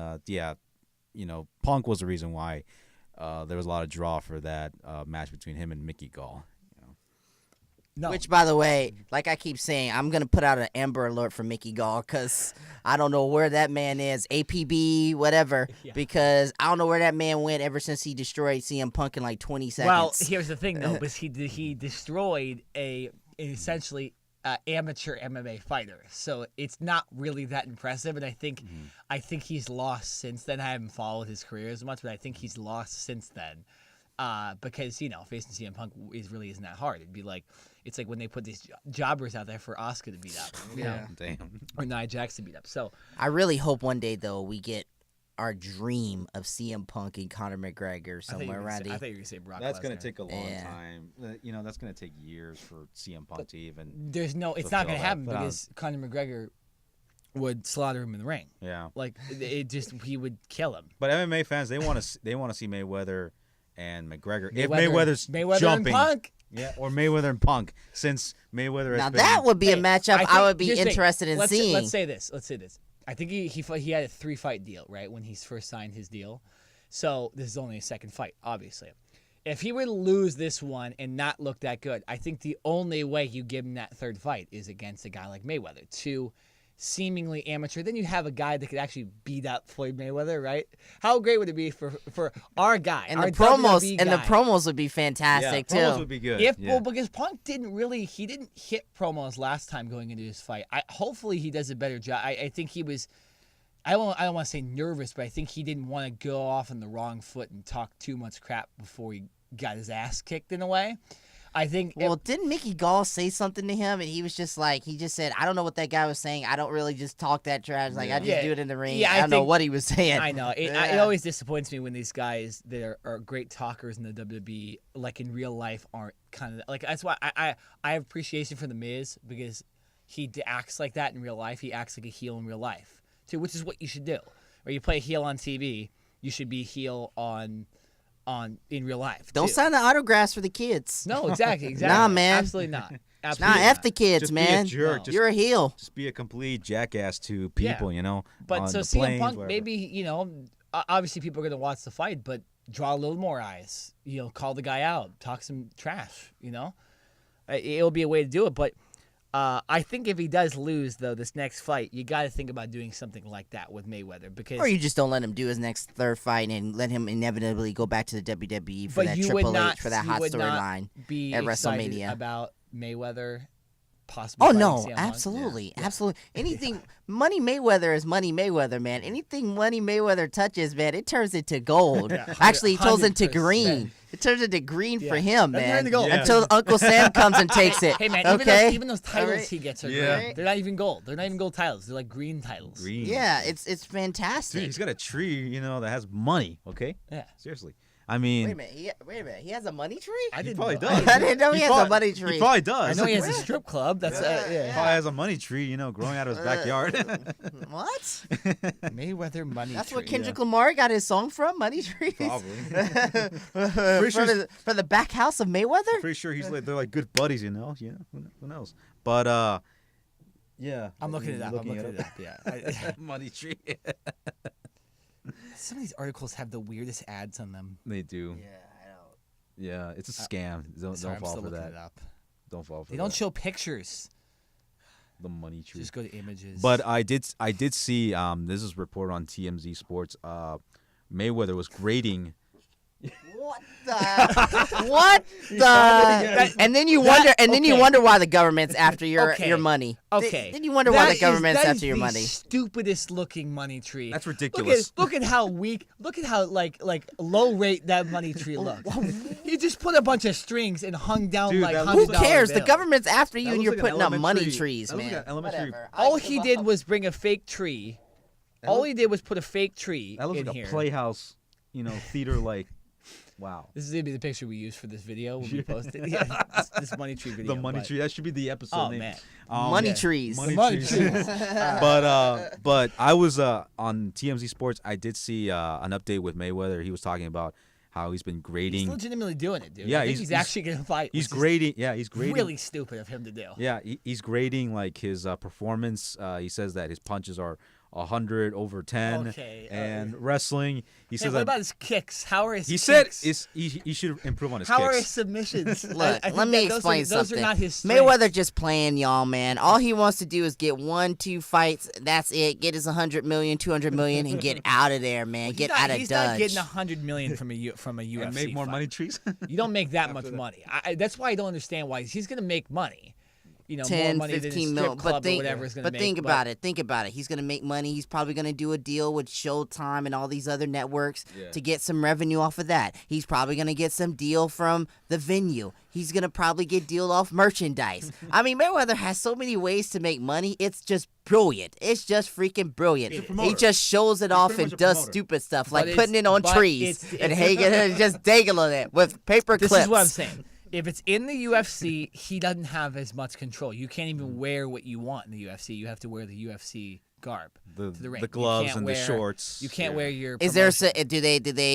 S2: Punk was the reason why there was a lot of draw for that match between him and Mickey Gall.
S1: No.
S3: Which, by the way, like I keep saying, I'm going to put out an Amber Alert for Mickey Gall because I don't know where that man is, APB, whatever, because I don't know where that man went ever since he destroyed CM Punk in like 20 seconds.
S1: Well, here's the thing, though, because he destroyed essentially amateur MMA fighter, so it's not really that impressive, and I think he's lost since then. I haven't followed his career as much, but I think he's lost since then. Because facing CM Punk isn't that hard. It's like when they put these jobbers out there for Oscar to beat up,
S2: Damn.
S1: or Nia Jax to beat up. So
S3: I really hope one day though we get our dream of CM Punk and Conor McGregor somewhere around
S1: I thought you were gonna say Brock.
S2: That's
S1: Lesnar.
S2: gonna take a long time. That's gonna take years for CM Punk to even.
S1: It's not gonna happen because Conor McGregor would slaughter him in the ring.
S2: Yeah,
S1: he would kill him.
S2: But MMA fans, they want to see Mayweather and McGregor. If
S1: Mayweather
S2: jumping,
S1: and Punk.
S2: Or Mayweather and Punk, since Mayweather.
S3: That would be a matchup I would be interested in seeing.
S1: Let's say this. I think he had a 3-fight deal, right, when he first signed his deal. So this is only a second fight, obviously. If he were to lose this one and not look that good, I think the only way you give him that third fight is against a guy like Mayweather to seemingly amateur. Then you have a guy that could actually beat up Floyd Mayweather, right? How great would it be for our guy?
S3: And
S1: our
S3: the promos
S1: WWE
S3: and the
S1: guy?
S3: promos would be fantastic too.
S2: Promos would be good.
S1: Well, because Punk didn't hit promos last time going into his fight. Hopefully he does a better job. I think he was. I don't want to say nervous, but I think he didn't want to go off on the wrong foot and talk too much crap before he got his ass kicked in a way. I think.
S3: Well, didn't Mickey Galls say something to him, and he was just like, he just said, I don't know what that guy was saying. I don't really just talk that trash. Like, I just do it in the ring. I don't know what he was saying.
S1: I know. It always disappoints me when these guys that are great talkers in the WWE, like in real life, aren't kind of like. That's why I have appreciation for The Miz, because he acts like that in real life. He acts like a heel in real life too, which is what you should do. Or you play a heel on TV, you should be heel in real life.
S3: Don't sign the autographs for the kids.
S1: No, exactly.
S3: Nah, man.
S1: Absolutely not. Absolutely
S3: Nah, F the kids,
S2: just
S3: man.
S2: Be a jerk.
S1: No.
S3: You're a heel.
S2: Just be a complete jackass to people, you know.
S1: But so CM
S2: planes,
S1: Punk,
S2: whatever.
S1: maybe, obviously people are going to watch the fight, but draw a little more eyes. Call the guy out, talk some trash, It'll be a way to do it, but I think if he does lose, though, this next fight, you got to think about doing something like that with Mayweather, because
S3: Or you just don't let him do his next third fight and let him inevitably go back to the WWE for that Triple H, for that hot storyline
S1: be
S3: at
S1: excited
S3: WrestleMania.
S1: about Mayweather possibly.
S3: Oh
S1: fighting
S3: no,
S1: CM Punk.
S3: absolutely, absolutely. Anything Money Mayweather is Money Mayweather, man. Anything Money Mayweather touches, man, it turns into gold. Actually, it turns into
S1: 100%.
S3: green. It turns into green for him,
S1: That's
S3: man.
S1: turning to gold.
S2: Yeah.
S3: Until Uncle Sam comes and takes it.
S1: Hey man,
S3: okay.
S1: even those titles
S3: Alright.
S1: he gets are
S2: Yeah.
S1: green. They're not even gold. They're not even gold titles. They're like green titles.
S2: Green.
S3: Yeah, it's fantastic.
S2: Dude, he's got a tree, that has money. Okay.
S1: Yeah.
S2: Seriously. I mean,
S3: Wait a minute. He has a money tree?
S1: I
S2: he
S1: didn't
S2: probably
S1: know.
S2: does.
S3: I didn't know he has a
S2: probably-
S3: money tree.
S2: He probably does.
S1: I know he has a strip club. That's
S2: He
S3: Yeah.
S2: probably has a money tree, growing out of his backyard.
S3: What?
S1: Mayweather money
S3: That's
S1: tree.
S3: what Kendrick Lamar got his song from, Money Trees?
S2: Probably.
S3: For the back house of Mayweather?
S2: Pretty sure they're like good buddies, Yeah, who knows? But yeah.
S1: I'm looking it up. I'm looking it up. Yeah.
S2: Money tree.
S1: Some of these articles have the weirdest ads on them.
S2: They do.
S3: Yeah, I know.
S2: Yeah, it's a scam. Don't
S1: Sorry, I'm
S2: fall
S1: still
S2: for
S1: looking
S2: that.
S1: it up.
S2: Don't fall for
S1: They
S2: that.
S1: don't show pictures.
S2: The money tree.
S1: Just go to images.
S2: But I did see this is reported on TMZ Sports. Mayweather was grading.
S3: What the? What the? And then you wonder. And then you wonder why the government's after your money.
S1: Okay.
S3: Then you wonder why the government's after your money.
S1: Stupidest looking money tree.
S2: That's ridiculous.
S1: Look at how weak. Look at how like low rate that money tree looks. You just put a bunch of strings and hung down
S2: Dude,
S1: like
S2: that
S1: $100
S3: Who cares? The
S1: bills.
S3: government's after you,
S2: That
S3: and
S2: looks
S3: you're
S2: like an
S3: putting up money
S2: elementary-
S3: trees,
S2: that looks
S3: man.
S2: like an elementary-
S3: Whatever.
S1: All
S3: I
S1: he
S3: give
S1: did
S3: up.
S1: was bring a fake tree. All he did was put a fake tree
S2: That looks
S1: in
S2: like
S1: here.
S2: a playhouse, theater like. Wow.
S1: This is gonna be the picture we use for this video when we post it. Yeah, this money tree video.
S2: The money
S1: but-
S2: tree. That should be the episode
S1: Oh
S2: name.
S1: man.
S3: Money
S1: yeah.
S3: trees.
S2: Money trees. But I was on TMZ Sports. I did see an update with Mayweather. He was talking about how he's been grading.
S1: He's legitimately doing it, dude.
S2: Yeah,
S1: I think
S2: he's
S1: actually gonna fight.
S2: He's
S1: which is
S2: grading. Yeah, he's grading.
S1: really stupid of him to do.
S2: Yeah, he's grading like his performance. He says that his punches are 100 over 10.
S1: Okay,
S2: And wrestling, he
S1: Hey,
S2: says
S1: what
S2: that
S1: about his kicks? How are his
S2: he said
S1: kicks?
S2: he should improve on his
S1: How are his
S2: kicks.
S1: submissions?
S3: Look,
S1: I think
S3: let me
S1: that
S3: explain
S1: those
S3: something.
S1: are not his strengths.
S3: Mayweather just playing y'all, man. All he wants to do is get 1-2 fights. That's it. Get his 100 million, 200 million, and get out of there, man. Get out of
S1: He's
S3: Dodge.
S1: not getting 100 million from a UFC.
S2: And make more
S1: fight.
S2: money trees.
S1: You don't make that much money. That's why I don't understand why he's going to make money.
S3: 10,
S1: more money than a
S3: 15
S1: strip
S3: mil.
S1: club
S3: But think,
S1: or whatever is going to
S3: but
S1: make.
S3: think about it. Think about it. He's going to make money. He's probably going to do a deal with Showtime and all these other networks to get some revenue off of that. He's probably going to get some deal from the venue. He's going to probably get deal off merchandise. I mean, Mayweather has so many ways to make money. It's just brilliant. It's just freaking brilliant. He just shows it off and does stupid stuff like
S1: But
S3: putting it on
S1: but
S3: trees
S1: it's-
S3: and hanging and just dangling it with paper
S1: This
S3: clips.
S1: is what I'm saying. If it's in the UFC, he doesn't have as much control. You can't even wear what you want in the UFC. You have to wear the UFC garb to the ring.
S2: The
S1: You
S2: gloves
S1: can't
S2: and
S1: wear-
S2: the shorts.
S1: You can't wear your.
S3: Is there
S1: promotion.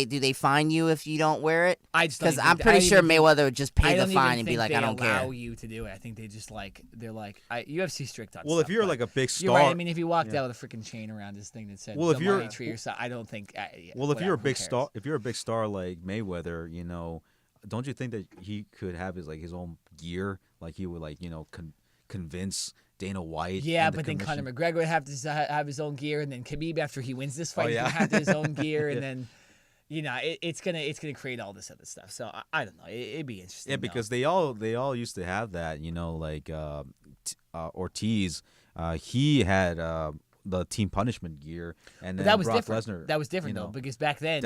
S3: do they fine you if you don't wear it?
S1: I just don't
S3: Because
S1: even-
S3: I'm
S1: I
S3: pretty
S1: don't
S3: sure
S1: even think-
S3: Mayweather would just
S1: I
S3: pay the
S1: don't
S3: fine
S1: even
S3: and be
S1: think
S3: like,
S1: they
S3: I don't
S1: allow
S3: care.
S1: you to do it. I think they just they're like UFC strict on.
S2: Well,
S1: stuff,
S2: if you're
S1: but
S2: like a big
S1: you're right.
S2: star,
S1: I mean, if he walked out with a freaking chain around his thing that said
S2: Well, if
S1: the
S2: you're-
S1: money tree or something, I don't think.
S2: well, if you're
S1: whatever,
S2: a big
S1: who cares?
S2: star, if you're a big star like Mayweather, don't you think that he could have his own gear? Like he would convince Dana White.
S1: Yeah, but then Conor McGregor would have to have his own gear, and then Khabib, after he wins this fight, he's gonna have his own gear, and then it's gonna create all this other stuff. So I don't know. It'd be interesting.
S2: Yeah, because they all used to have that. Like Ortiz, he had the team punishment gear, and then
S1: that was
S2: Brock
S1: different.
S2: Lesnar.
S1: That was different though, because back then,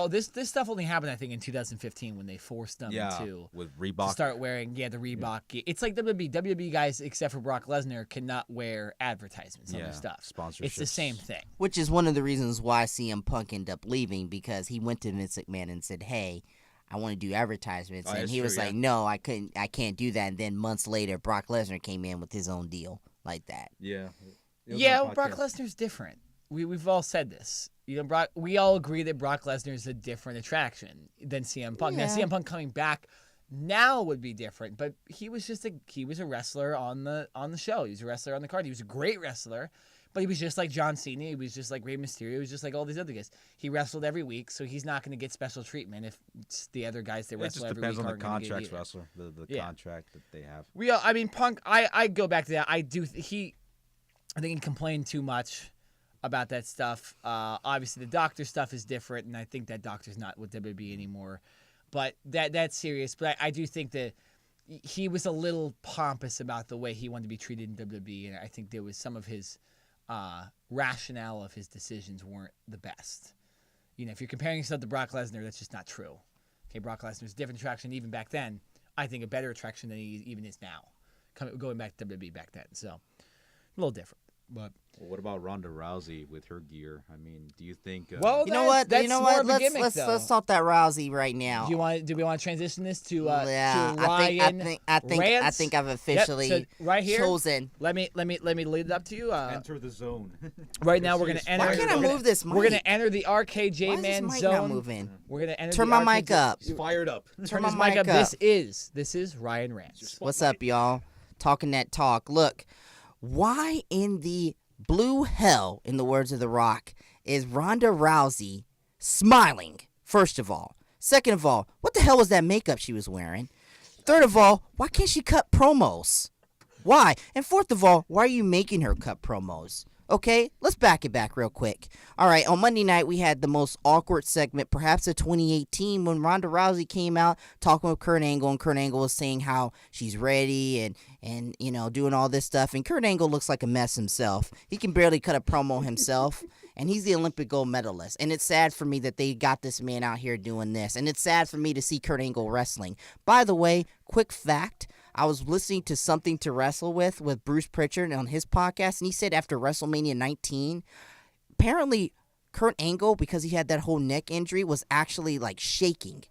S2: this
S1: this stuff only happened I think in 2015 when they forced them to
S2: with Reebok
S1: start wearing the Reebok gear. It's like WWE guys, except for Brock Lesnar, cannot wear advertisements on their stuff.
S2: Sponsorships.
S1: It's the same thing.
S3: Which is one of the reasons why CM Punk ended up leaving, because he went to Vince McMahon and said, "Hey, I want to do advertisements," and he was like, "No, I can't do that." And then months later, Brock Lesnar came in with his own deal like that.
S2: Yeah.
S1: Brock Lesnar's different. We've all said this. We all agree that Brock Lesnar is a different attraction than CM Punk.
S3: Yeah.
S1: Now CM Punk coming back now would be different, but he was a wrestler on the show. He was a wrestler on the card. He was a great wrestler, but he was just like John Cena. He was just like Rey Mysterio. He was just like all these other guys. He wrestled every week, so he's not going to get special treatment if the other guys that wrestle every week
S2: depends on the
S1: contracts
S2: wrestler, the contract that they have.
S1: Punk. I go back to that. I think he complained too much about that stuff. Obviously, the doctor stuff is different, and I think that doctor's not with WWE anymore. But that's serious. But I do think that he was a little pompous about the way he wanted to be treated in WWE, and I think there was some of his rationale of his decisions weren't the best. If you're comparing yourself to Brock Lesnar, that's just not true. Okay, Brock Lesnar's a different attraction even back then. I think a better attraction than he even is now, going back to WWE back then. So a little different. But
S2: what about Ronda Rousey with her gear? I mean, do you think?
S3: You know what? Let's talk that Rousey right now.
S1: Do we want to transition this to
S3: Ryan? I think I've officially
S1: right here,
S3: chosen.
S1: Let me lead it up to you.
S2: Enter the zone.
S1: Right now, we're gonna enter.
S3: Why can't I move this mic?
S1: We're gonna enter the RKJ Man zone.
S3: Not moving?
S1: We're gonna enter.
S3: Turn my mic up.
S2: It's fired up.
S1: Turn my mic up. This is Ryan Rants.
S3: What's up, y'all? Talking that talk. Look. Why in the blue hell, in the words of The Rock, is Ronda Rousey smiling, first of all? Second of all, what the hell was that makeup she was wearing? Third of all, why can't she cut promos? Why? And fourth of all, why are you making her cut promos? Okay, let's back it back real quick. All right, on Monday night, we had the most awkward segment, perhaps of 2018, when Ronda Rousey came out talking with Kurt Angle, and Kurt Angle was saying how she's ready and doing all this stuff. And Kurt Angle looks like a mess himself. He can barely cut a promo himself, and he's the Olympic gold medalist. And it's sad for me that they got this man out here doing this. And it's sad for me to see Kurt Angle wrestling. By the way, quick fact, I was listening to Something to Wrestle with Bruce Pritchard on his podcast, and he said after WrestleMania 19, apparently Kurt Angle, because he had that whole neck injury, was actually like shaking.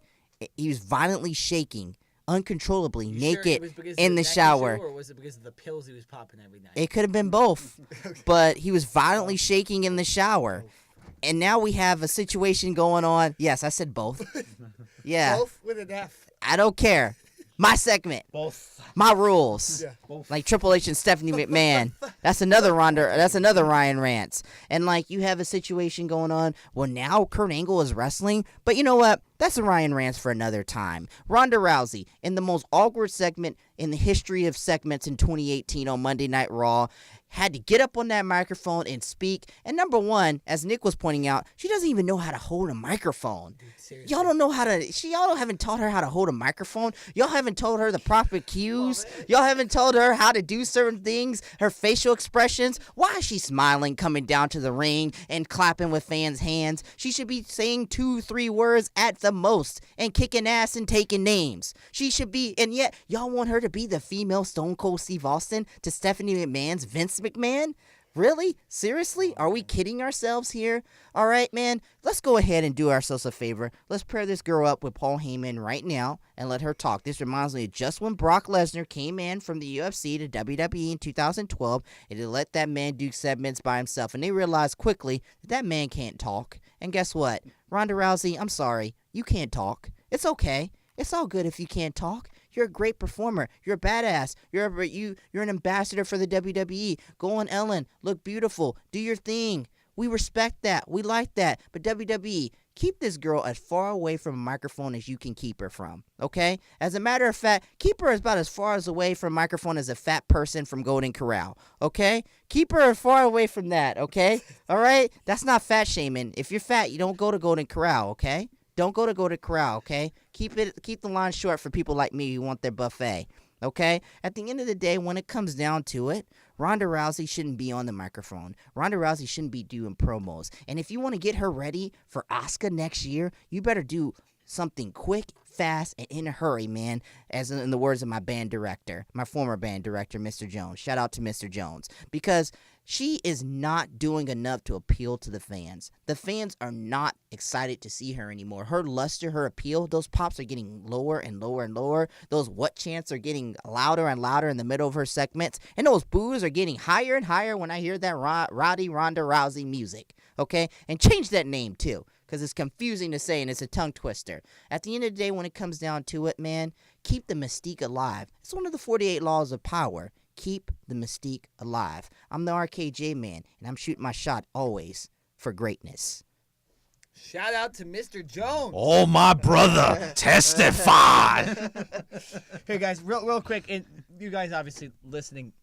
S3: He was violently shaking, uncontrollably, naked in the shower.
S1: Or was it because of the pills he was popping every night?
S3: It could have been both, but he was violently shaking in the shower. And now we have a situation going on. Yes, I said both. Yeah.
S1: Both with an F.
S3: I don't care. My segment.
S1: Both.
S3: My rules.
S1: Yeah, both.
S3: Like Triple H and Stephanie McMahon. That's another Ryan Rants. And like you have a situation going on. Well, now Kurt Angle is wrestling. But you know what? That's a Ryan Rants for another time. Ronda Rousey, in the most awkward segment in the history of segments in 2018 on Monday Night Raw, had to get up on that microphone and speak. And number one, as Nick was pointing out, she doesn't even know how to hold a microphone. Dude, y'all don't know how to. Y'all haven't taught her how to hold a microphone. Y'all haven't told her the proper cues. Y'all haven't told her how to do certain things. Her facial expressions. Why is she smiling coming down to the ring and clapping with fans' hands? She should be saying 2-3 words at the most and kicking ass and taking names. She should be, and yet y'all want her to be the female Stone Cold Steve Austin to Stephanie McMahon's Vince McMahon? Really? Seriously? Are we kidding ourselves here? All right, man, let's go ahead and do ourselves a favor. Let's pair this girl up with Paul Heyman right now and let her talk. This reminds me of just when Brock Lesnar came in from the UFC to WWE in 2012, and they let that man do segments by himself, and they realized quickly that man can't talk. And guess what? Ronda Rousey, I'm sorry, you can't talk. It's okay. It's all good if you can't talk. You're a great performer. You're a badass. You're an ambassador for the WWE. Go on Ellen. Look beautiful. Do your thing. We respect that. We like that. But WWE, keep this girl as far away from a microphone as you can keep her from, okay? As a matter of fact, keep her about as far away from a microphone as a fat person from Golden Corral, okay? Keep her as far away from that, okay? All right? That's not fat shaming. If you're fat, you don't go to Golden Corral, okay? Don't go to Golden Corral, okay? Keep the line short for people like me who want their buffet, okay? At the end of the day, when it comes down to it, Ronda Rousey shouldn't be on the microphone. Ronda Rousey shouldn't be doing promos. And if you want to get her ready for Asuka next year, you better do something quick, fast, and in a hurry, man, as in the words of my band director, my former band director, Mr. Jones. Shout out to Mr. Jones. Because she is not doing enough to appeal to the fans. The fans are not excited to see her anymore. Her luster, her appeal, those pops are getting lower and lower and lower. Those what chants are getting louder and louder in the middle of her segments. And those boos are getting higher and higher when I hear that Rowdy Ronda Rousey music. Okay? And change that name, too, because it's confusing to say and it's a tongue twister. At the end of the day, when it comes down to it, man, keep the mystique alive. It's one of the 48 laws of power. Keep the mystique alive. I'm the RKJ Man, and I'm shooting my shot always for greatness.
S1: Shout out to Mr. Jones.
S2: Oh, my brother, testify.
S1: Hey, guys, real quick, and you guys obviously listening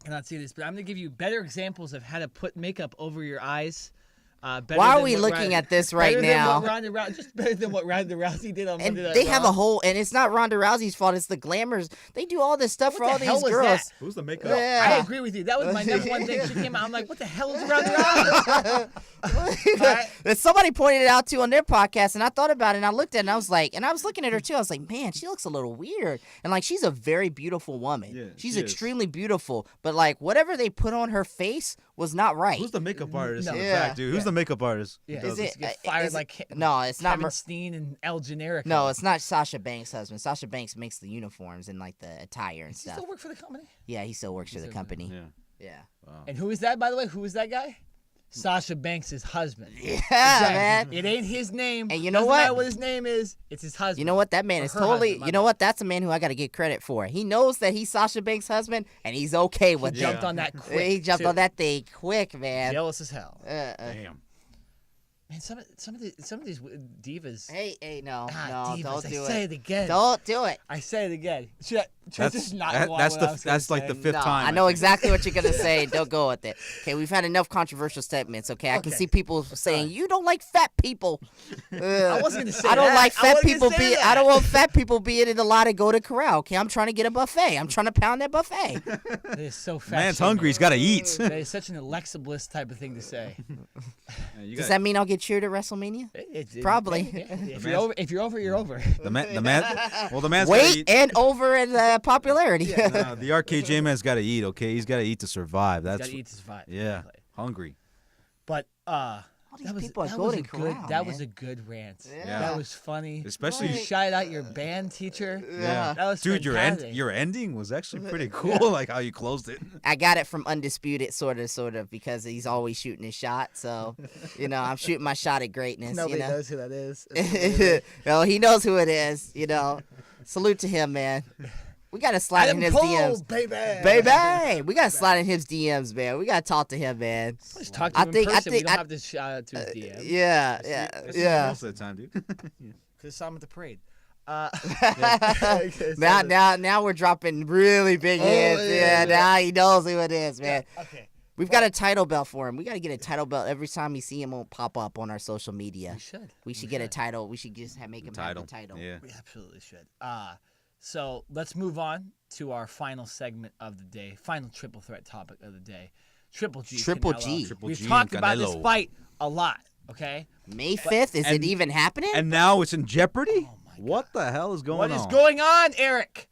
S1: cannot see this, but I'm going to give you better examples of how to put makeup over your eyes.
S3: Why are we looking at this right now?
S1: Just better than what Ronda Rousey did on Monday Night
S3: They have
S1: Raw.
S3: a whole, and it's not Ronda Rousey's fault. It's the Glamours. They do all this stuff for all these girls.
S1: That?
S2: Who's the makeup?
S3: Yeah.
S1: I agree with you. That was my number one thing. She came out. I'm like, what the hell is Ronda Rousey?
S3: Right. Somebody pointed it out too on their podcast, and I thought about it, and I looked at it, and I was like, and I was looking at her too. I was like, man, she looks a little weird, and like she's a very beautiful woman.
S2: Yeah,
S3: she's
S2: she
S3: extremely beautiful, but like whatever they put on her face was not right.
S2: Who's the makeup artist in the
S3: Yeah.
S2: back, dude? Who's the makeup artist?
S1: Yeah.
S3: Is it?
S1: Get fired
S3: is it-
S1: like
S3: no, it's not.
S1: Kevin Steen and El Generico.
S3: No, it's not Sasha Banks' husband. Sasha Banks makes the uniforms and like the attire and
S1: Does he
S3: stuff.
S1: still work for the company?
S3: Yeah, he still works for the company.
S2: Yeah.
S3: Yeah.
S2: Wow.
S1: And who is that, by the way? Who is that guy? Sasha Banks' husband.
S3: Yeah, man.
S1: It ain't his name.
S3: And you know
S1: Doesn't
S3: what?
S1: matter what his name is. It's his husband.
S3: You know what? That man
S1: Or
S3: is
S1: her
S3: totally.
S1: husband, my
S3: You know
S1: bad.
S3: what? That's a man who I got to get credit for. He knows that he's Sasha Banks' husband, and he's okay with
S1: He
S3: it.
S1: jumped on that quick.
S3: He jumped
S1: too.
S3: on that thing quick, man.
S1: Jealous as hell.
S2: Damn.
S1: Man, some of these divas.
S3: Hey, no,
S1: divas,
S3: don't
S1: I
S3: do
S1: say
S3: it.
S1: it again.
S3: Don't do it.
S1: I say it again. Should I just not go on
S2: That's
S1: what I was
S2: that's
S1: gonna
S2: like the
S1: say?
S2: fifth
S3: No,
S2: time.
S3: I know
S2: think.
S3: exactly what you're gonna say. Don't go with it. Okay, we've had enough controversial statements. Okay, I can
S1: Okay.
S3: see people saying you don't like fat people.
S1: I wasn't gonna say
S3: I don't
S1: that.
S3: like
S1: I
S3: fat
S1: wasn't gonna
S3: people
S1: say
S3: being.
S1: that.
S3: I don't want fat people being in the lot of go to corral. Okay, I'm trying to get a buffet. I'm trying to pound that buffet.
S1: That is so fat.
S2: Man's
S1: shaming.
S2: hungry. He's got to eat.
S1: That is such an Alexa Bliss type of thing to say.
S3: Does that mean I'll get cheered at WrestleMania? Probably.
S1: Yeah. If you're over, you're over.
S2: the man? Well, the man's
S3: Weight
S2: gotta eat.
S3: and over in popularity.
S2: No, the RKJ man's got to eat. Okay, he's got to eat to survive. That's
S1: Gotta eat to survive.
S2: yeah,
S1: Exactly.
S2: hungry.
S1: But
S3: these
S1: that was
S3: people are
S1: that
S3: going
S1: was a
S3: to
S1: good
S3: corral,
S1: that
S3: man.
S1: was a good rant.
S3: Yeah.
S1: That was funny.
S2: Especially
S1: You shout out your band teacher.
S2: yeah.
S1: That was
S2: Dude,
S1: fantastic.
S2: your ending was actually pretty cool. Like how you closed it.
S3: I got it from Undisputed, sort of, because he's always shooting his shot. So, I'm shooting my shot at greatness.
S1: Nobody knows who that is.
S3: Well, he knows who it is. Salute to him, man. We gotta slide
S1: Adam
S3: in his
S1: Cole,
S3: DMs, baby. We gotta slide in his DMs, man. We gotta talk to him, man.
S1: Just talk to him in person. We don't
S3: I-
S1: have to shout out to his DM.
S3: Yeah.
S2: Most of the time, dude.
S1: Because saw him at the parade.
S3: Now we're dropping really big hits.
S1: yeah.
S3: Now he knows who it is, man.
S1: Okay.
S3: We've got a title belt for him. We got to get a title belt every time we see him on pop up on our social media.
S1: We should.
S3: Get a title. We should just make him have the title.
S2: Yeah.
S1: We absolutely should. So let's move on to our final segment of the day, final triple threat topic of the day. Triple G.
S3: Triple
S1: Canelo.
S3: G.
S2: Triple
S1: We've
S2: G
S1: talked
S2: and
S1: about this
S2: Canelo.
S1: fight a lot, okay?
S3: May 5th? Is it
S2: and-
S3: even happening?
S2: And now it's in jeopardy.
S1: Oh my
S2: What the hell is going
S1: What
S2: on?
S1: is going on, Eric?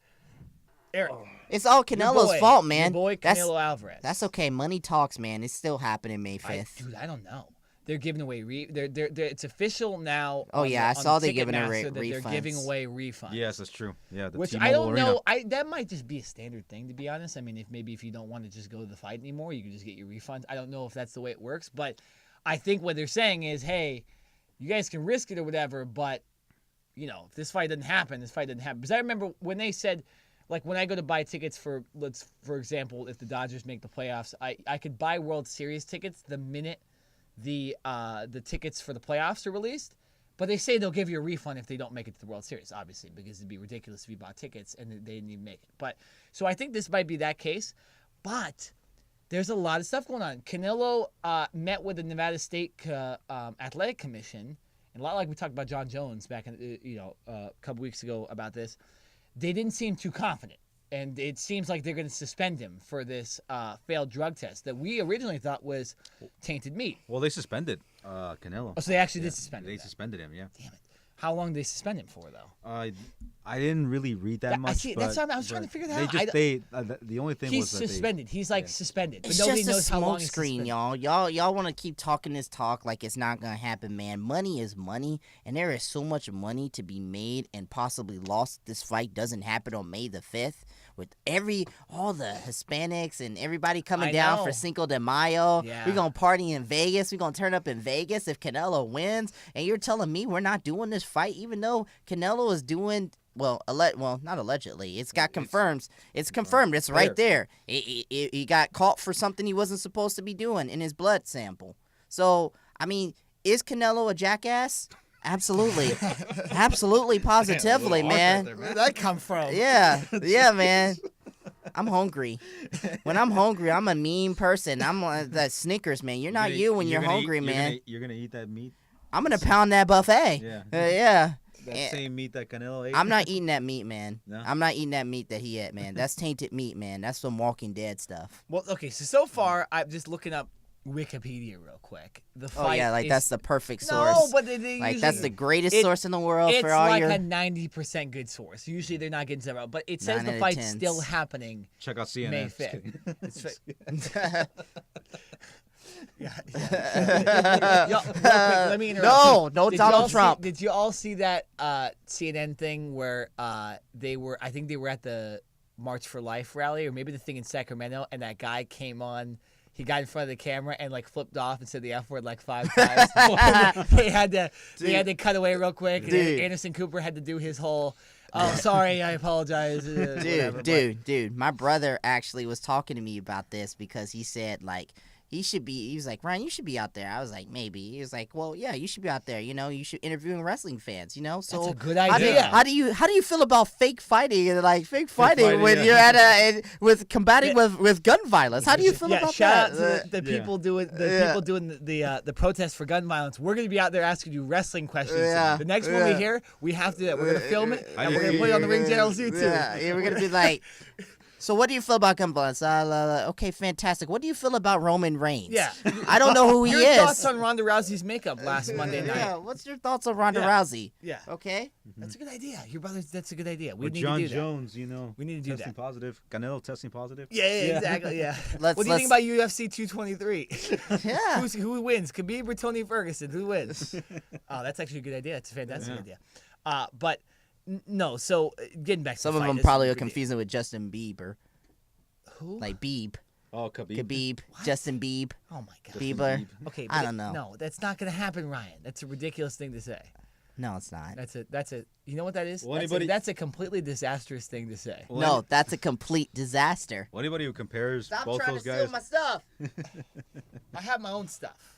S1: Eric.
S3: It's all
S1: your
S3: Canelo's
S1: boy,
S3: fault, man.
S1: Your boy Canelo Alvarez.
S3: That's okay. Money talks, man. It's still happening May 5th.
S1: Dude, I don't know. They're giving away it's official now.
S3: Oh,
S1: on
S3: yeah, I
S1: the,
S3: saw
S1: on
S3: they giving away
S1: Ticketmaster that They're
S3: refunds.
S1: giving away refunds.
S2: Yes, that's true. Yeah, the
S1: Which
S2: T-Mobile
S1: I don't
S2: Arena.
S1: know. That might just be a standard thing, to be honest. I mean, if you don't want to just go to the fight anymore, you can just get your refunds. I don't know if that's the way it works, but I think what they're saying is, hey, you guys can risk it or whatever, but if this fight doesn't happen, this fight doesn't happen. Because I remember when they said, like when I go to buy tickets for example, if the Dodgers make the playoffs, I could buy World Series tickets the minute the tickets for the playoffs are released. But they say they'll give you a refund if they don't make it to the World Series, obviously, because it'd be ridiculous if you bought tickets and they didn't even make it. But so I think this might be that case. But there's a lot of stuff going on. Canelo met with the Nevada State Athletic Commission, and a lot like we talked about John Jones back in a couple weeks ago about this. They didn't seem too confident, and it seems like they're going to suspend him for this failed drug test that we originally thought was tainted meat.
S2: Well, they suspended Canelo.
S1: Oh, so they actually did suspend him.
S2: They suspended him, yeah.
S1: Damn it. How long did they suspend him for, though?
S2: I didn't really read that much.
S1: That's what I was trying to figure that out.
S2: The only thing
S1: he's
S2: was that
S1: suspended. He's like suspended. But
S3: It's
S1: nobody
S3: just a
S1: knows how long
S3: smoke
S1: he's
S3: screen,
S1: suspended.
S3: y'all want to keep talking this talk like it's not gonna happen, man. Money is money, and there is so much money to be made and possibly lost. This fight doesn't happen on May the 5th. With all the Hispanics and everybody coming down for Cinco de Mayo.
S1: Yeah.
S3: We're going to party in Vegas. We're going to turn up in Vegas if Canelo wins. And you're telling me we're not doing this fight even though Canelo is doing, well, not allegedly. It's got confirmed. It's confirmed. It's right there. He got caught for something he wasn't supposed to be doing in his blood sample. So, I mean, is Canelo a jackass? Absolutely. Absolutely, positively, man.
S1: Where'd that come from?
S3: Yeah, man. I'm hungry. When I'm hungry, I'm a mean person. I'm that Snickers, man. You're not you when you're hungry, man.
S2: You're going to eat that meat?
S3: I'm going to pound that buffet.
S2: Yeah.
S3: Yeah.
S2: That same meat that Canelo ate?
S3: I'm not eating that meat, man.
S2: No?
S3: I'm not eating that meat that he ate, man. That's tainted meat, man. That's some Walking Dead stuff.
S1: Well, okay, so far, I'm just looking up Wikipedia real quick. The fight
S3: that's the perfect source.
S1: No, but they
S3: that's the greatest source in the world for all your...
S1: It's like a 90% good source. Usually they're not getting several, but it says the fight's still happening.
S2: Check out CNN.
S1: May 5th. Let me interrupt.
S3: No, Donald Trump.
S1: Did you all see that CNN thing where I think they were at the March for Life rally, or maybe the thing in Sacramento, and that guy came on. He got in front of the camera and like flipped off and said the F word like 5 times. they had to cut away real quick. And Anderson Cooper had to do his whole, "Oh, sorry, I apologize."
S3: Dude, my brother actually was talking to me about this because he said like he was like, "Ryan, you should be out there." I was like, "Maybe." He was like, "Well, yeah, you should be out there. You know, you should interviewing wrestling fans. You know, so
S1: that's a good idea.
S3: How do you feel about fake fighting and like fake fighting when you're at with combating with gun violence? How do you feel about that?"
S1: Shout out to the people doing the protest for gun violence. We're gonna be out there asking you wrestling questions. The next one we hear, we have to do that. We're gonna film it and we're gonna put it on the Ring Channel's YouTube.
S3: Yeah, we're gonna be like. So what do you feel about gun violence? Okay, fantastic. What do you feel about Roman Reigns?
S1: Yeah.
S3: I don't know who he is.
S1: Your thoughts on Ronda Rousey's makeup last Monday night?
S3: Yeah, what's your thoughts on Ronda Rousey?
S1: Yeah.
S3: Okay?
S1: That's a good idea. Your brother, that's a good idea. We
S2: With
S1: need
S2: John
S1: to do that.
S2: Jones, you know.
S1: We need to do
S2: testing
S1: that.
S2: positive. Canelo testing positive.
S1: Yeah, exactly, yeah. What do you think about UFC 223?
S3: Yeah.
S1: Who wins? Khabib or Tony Ferguson? Who wins? Oh, that's actually a good idea. That's a fantastic idea. But, no, so getting back to
S3: Some
S1: the
S3: of
S1: fight,
S3: them probably are confusing with Justin Bieber.
S1: Who?
S3: Like Bieb.
S2: Oh,
S3: Khabib. Justin Bieb.
S1: Oh, my God.
S3: Bieber.
S1: Okay,
S3: I don't know.
S1: No, that's not going to happen, Ryan. That's a ridiculous thing to say.
S3: No, it's not.
S1: That's a. You know what that is?
S2: Well,
S1: that's a completely disastrous thing to say.
S2: Well,
S3: No, that's a complete disaster.
S2: Well, anybody who compares
S3: Stop
S2: both
S3: trying
S2: those
S3: to
S2: guys.
S3: steal my stuff.
S1: I have my own stuff.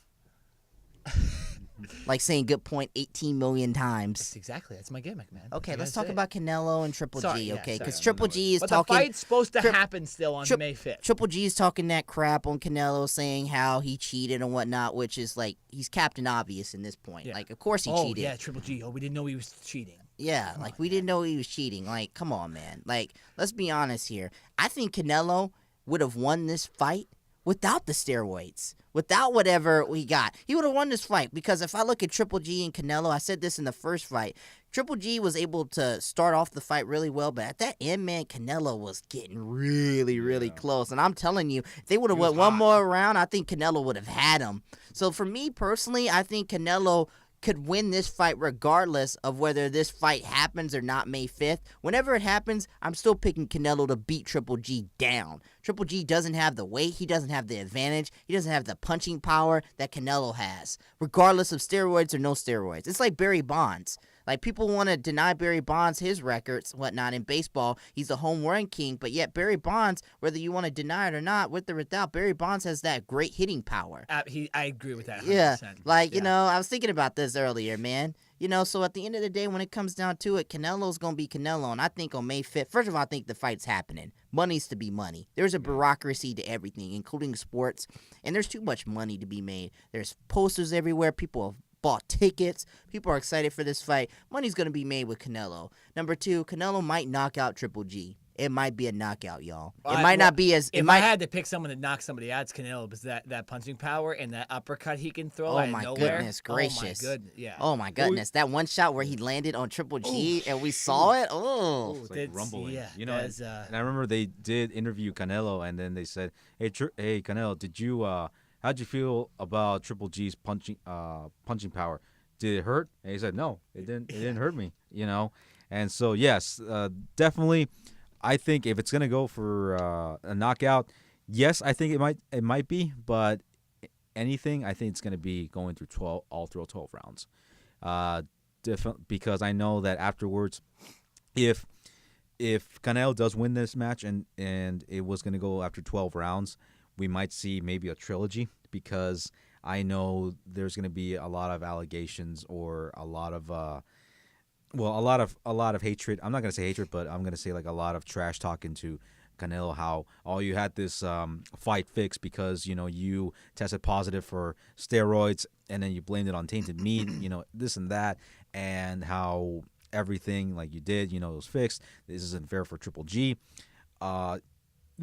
S3: Like saying good point 18 million times.
S1: That's my gimmick, man.
S3: Okay,
S1: You
S3: let's
S1: gotta
S3: talk
S1: say
S3: about Canelo and Triple
S1: Sorry,
S3: G,
S1: yeah,
S3: okay? Because
S1: sorry.
S3: Triple G is
S1: But
S3: talking...
S1: the fight's supposed to happen still on May 5th.
S3: Triple G is talking that crap on Canelo, saying how he cheated and whatnot, which is like, he's Captain Obvious in this point.
S1: Yeah.
S3: Like, of course he cheated.
S1: Yeah, Triple G. Oh, we didn't know he was cheating.
S3: Yeah, like, we didn't know he was cheating. Like, come on, man. Like, let's be honest here. I think Canelo would have won this fight without the steroids, without whatever we got. He would have won this fight because if I look at Triple G and Canelo, I said this in the first fight, Triple G was able to start off the fight really well, but at that end, man, Canelo was getting really, really close. And I'm telling you, if they would have went one more round, I think Canelo would have had him. So for me personally, I think Canelo could win this fight regardless of whether this fight happens or not May 5th. Whenever it happens, I'm still picking Canelo to beat Triple G down. Triple G doesn't have the weight. He doesn't have the advantage. He doesn't have the punching power that Canelo has, regardless of steroids or no steroids. It's like Barry Bonds. Like, people want to deny Barry Bonds his records, whatnot, in baseball. He's the home run king, but yet Barry Bonds, whether you want to deny it or not, with or without, Barry Bonds has that great hitting power.
S1: I agree with that 100%.
S3: Yeah, like, you know, I was thinking about this earlier, man. You know, so at the end of the day, when it comes down to it, Canelo's going to be Canelo, and I think on May 5th, first of all, I think the fight's happening. Money's to be money. There's a bureaucracy to everything, including sports, and there's too much money to be made. There's posters everywhere. People have bought tickets. People are excited for this fight. Money's going to be made with Canelo. Number 2, Canelo might knock out Triple G. It might be a knockout, y'all. It might not be as...
S1: If I had to pick someone that knocks somebody out, it's Canelo, because that punching power and that uppercut he can throw out of nowhere.
S3: Oh, my goodness gracious.
S1: Oh, my goodness, yeah.
S3: Oh, my goodness. That one shot where he landed on Triple G and we saw it? Oh.
S2: It's like rumbling.
S1: Yeah,
S2: you know, and I remember they did interview Canelo, and then they said, hey, Canelo, how'd you feel about Triple G's punching power? Did it hurt? And he said, no, it didn't hurt me, you know? And so, yes, definitely, I think if it's going to go for a knockout, yes, I think it might be, but anything, I think it's going to be going through all 12 rounds. Because I know that afterwards, if Canelo does win this match and it was going to go after 12 rounds, we might see maybe a trilogy, because I know there's going to be a lot of allegations or a lot of hatred. I'm not going to say hatred, but I'm going to say like a lot of trash talking to Canelo, how you had this fight fixed because, you know, you tested positive for steroids and then you blamed it on tainted meat, you know, this and that, and how everything like you did, you know, was fixed. This isn't fair for Triple G. There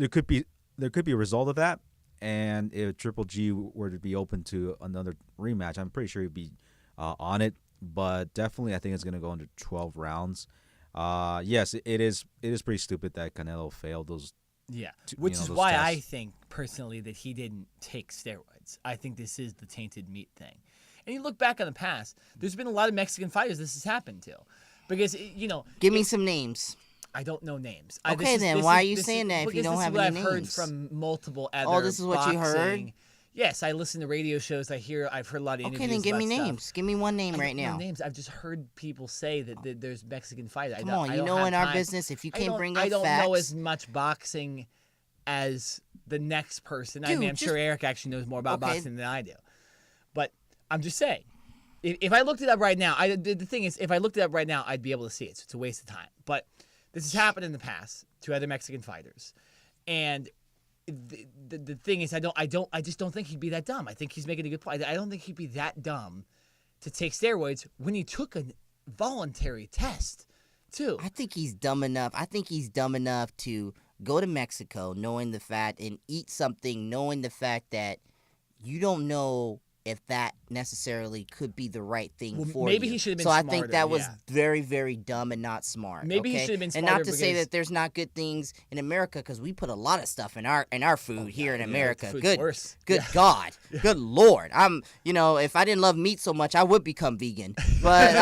S2: could be a result of that. And if Triple G were to be open to another rematch, I'm pretty sure he'd be on it. But definitely, I think it's going to go into 12 rounds. Yes, it is pretty stupid that Canelo failed those. Yeah,
S1: which is why tests. I think personally that he didn't take steroids. I think this is the tainted meat thing. And you look back on the past, there's been a lot of Mexican fighters this has happened to, because
S3: Give me some names.
S1: I don't know names.
S3: Okay, why are you saying that if you don't have any names?
S1: I've heard from multiple other.
S3: Oh, this is what you heard?
S1: Yes, I listen to radio shows. I've heard a lot of interviews.
S3: Okay, then give me names.
S1: Stuff.
S3: Give me one name right now.
S1: Names. I've just heard people say that there's Mexican fighters.
S3: Come on, you know, in our business, if you can't bring up facts.
S1: I don't know as much boxing as the next person. Dude, I'm sure Eric actually knows more about boxing than I do. But I'm just saying, if I looked it up right now, the thing is, if I looked it up right now, I'd be able to see it. So it's a waste of time. But this has happened in the past to other Mexican fighters, and the thing is, I just don't think he'd be that dumb. I think he's making a good point. I don't think he'd be that dumb to take steroids when he took a voluntary test, too.
S3: I think he's dumb enough. I think he's dumb enough to go to Mexico knowing the fact and eat something knowing the fact that you don't know if that necessarily could be the right thing for
S1: maybe
S3: you.
S1: He should have been
S3: smarter.
S1: So
S3: I think that was very, very dumb and not smart.
S1: Maybe he should have been smarter.
S3: And not to say that there's not good things in America, because we put a lot of stuff in our food here in America. Good God, good Lord. If I didn't love meat so much, I would become vegan. But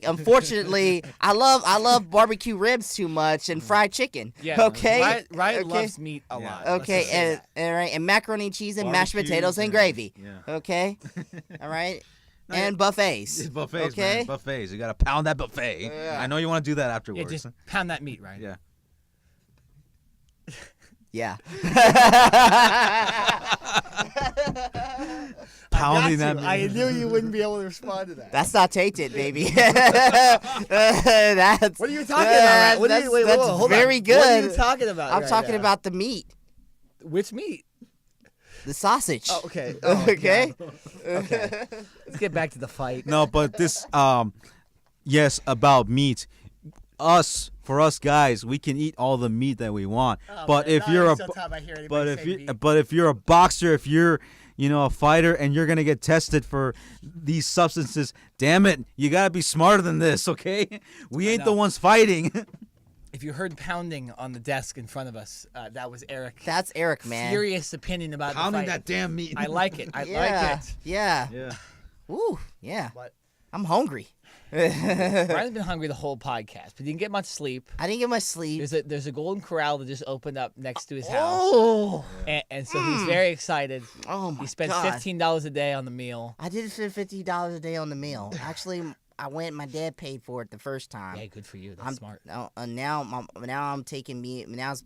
S3: unfortunately, I love barbecue ribs too much and fried chicken.
S1: Yeah,
S3: okay.
S1: Ryan loves meat a lot.
S3: Okay, and macaroni and cheese and mashed potatoes and gravy.
S2: Yeah.
S3: Okay. All right. And buffets.
S2: Buffets,
S3: okay?
S2: Man. Buffets. You got to pound that buffet.
S3: Yeah.
S2: I know you want to do that afterwards.
S1: Yeah, just pound that meat, right?
S2: Yeah.
S3: Yeah.
S2: Pounding that meat.
S1: I knew you wouldn't be able to respond to that.
S3: That's not tainted, baby.
S1: What are you talking about?
S3: That's very good.
S1: What are you talking about?
S3: I'm talking about the meat.
S1: Which meat?
S3: The sausage.
S1: Oh, okay.
S3: Okay.
S1: Okay. Let's get back to the fight.
S2: No, but this, yes, about meat. For us guys, we can eat all the meat that we want. But if you're a boxer, if you're, a fighter, and you're gonna get tested for these substances, damn it, you gotta be smarter than this, okay? We ain't the ones fighting.
S1: If you heard pounding on the desk in front of us, that was Eric.
S3: That's Eric, man.
S1: Serious opinion about
S2: pounding
S1: the fight.
S2: that damn meat.
S1: I like it. I like it.
S3: Yeah.
S2: Yeah.
S3: Ooh, yeah.
S1: But
S3: I'm hungry.
S1: Brian's been hungry the whole podcast, but he didn't get much sleep.
S3: I didn't get much sleep.
S1: There's a Golden Corral that just opened up next to his house.
S3: Oh.
S1: And so he's very excited.
S3: Oh, my God.
S1: He spent $15 a day on the meal.
S3: I did spend $50 a day on the meal. Actually, I went. My dad paid for it the first time.
S1: Yeah, good for you. That's smart.
S3: Now it's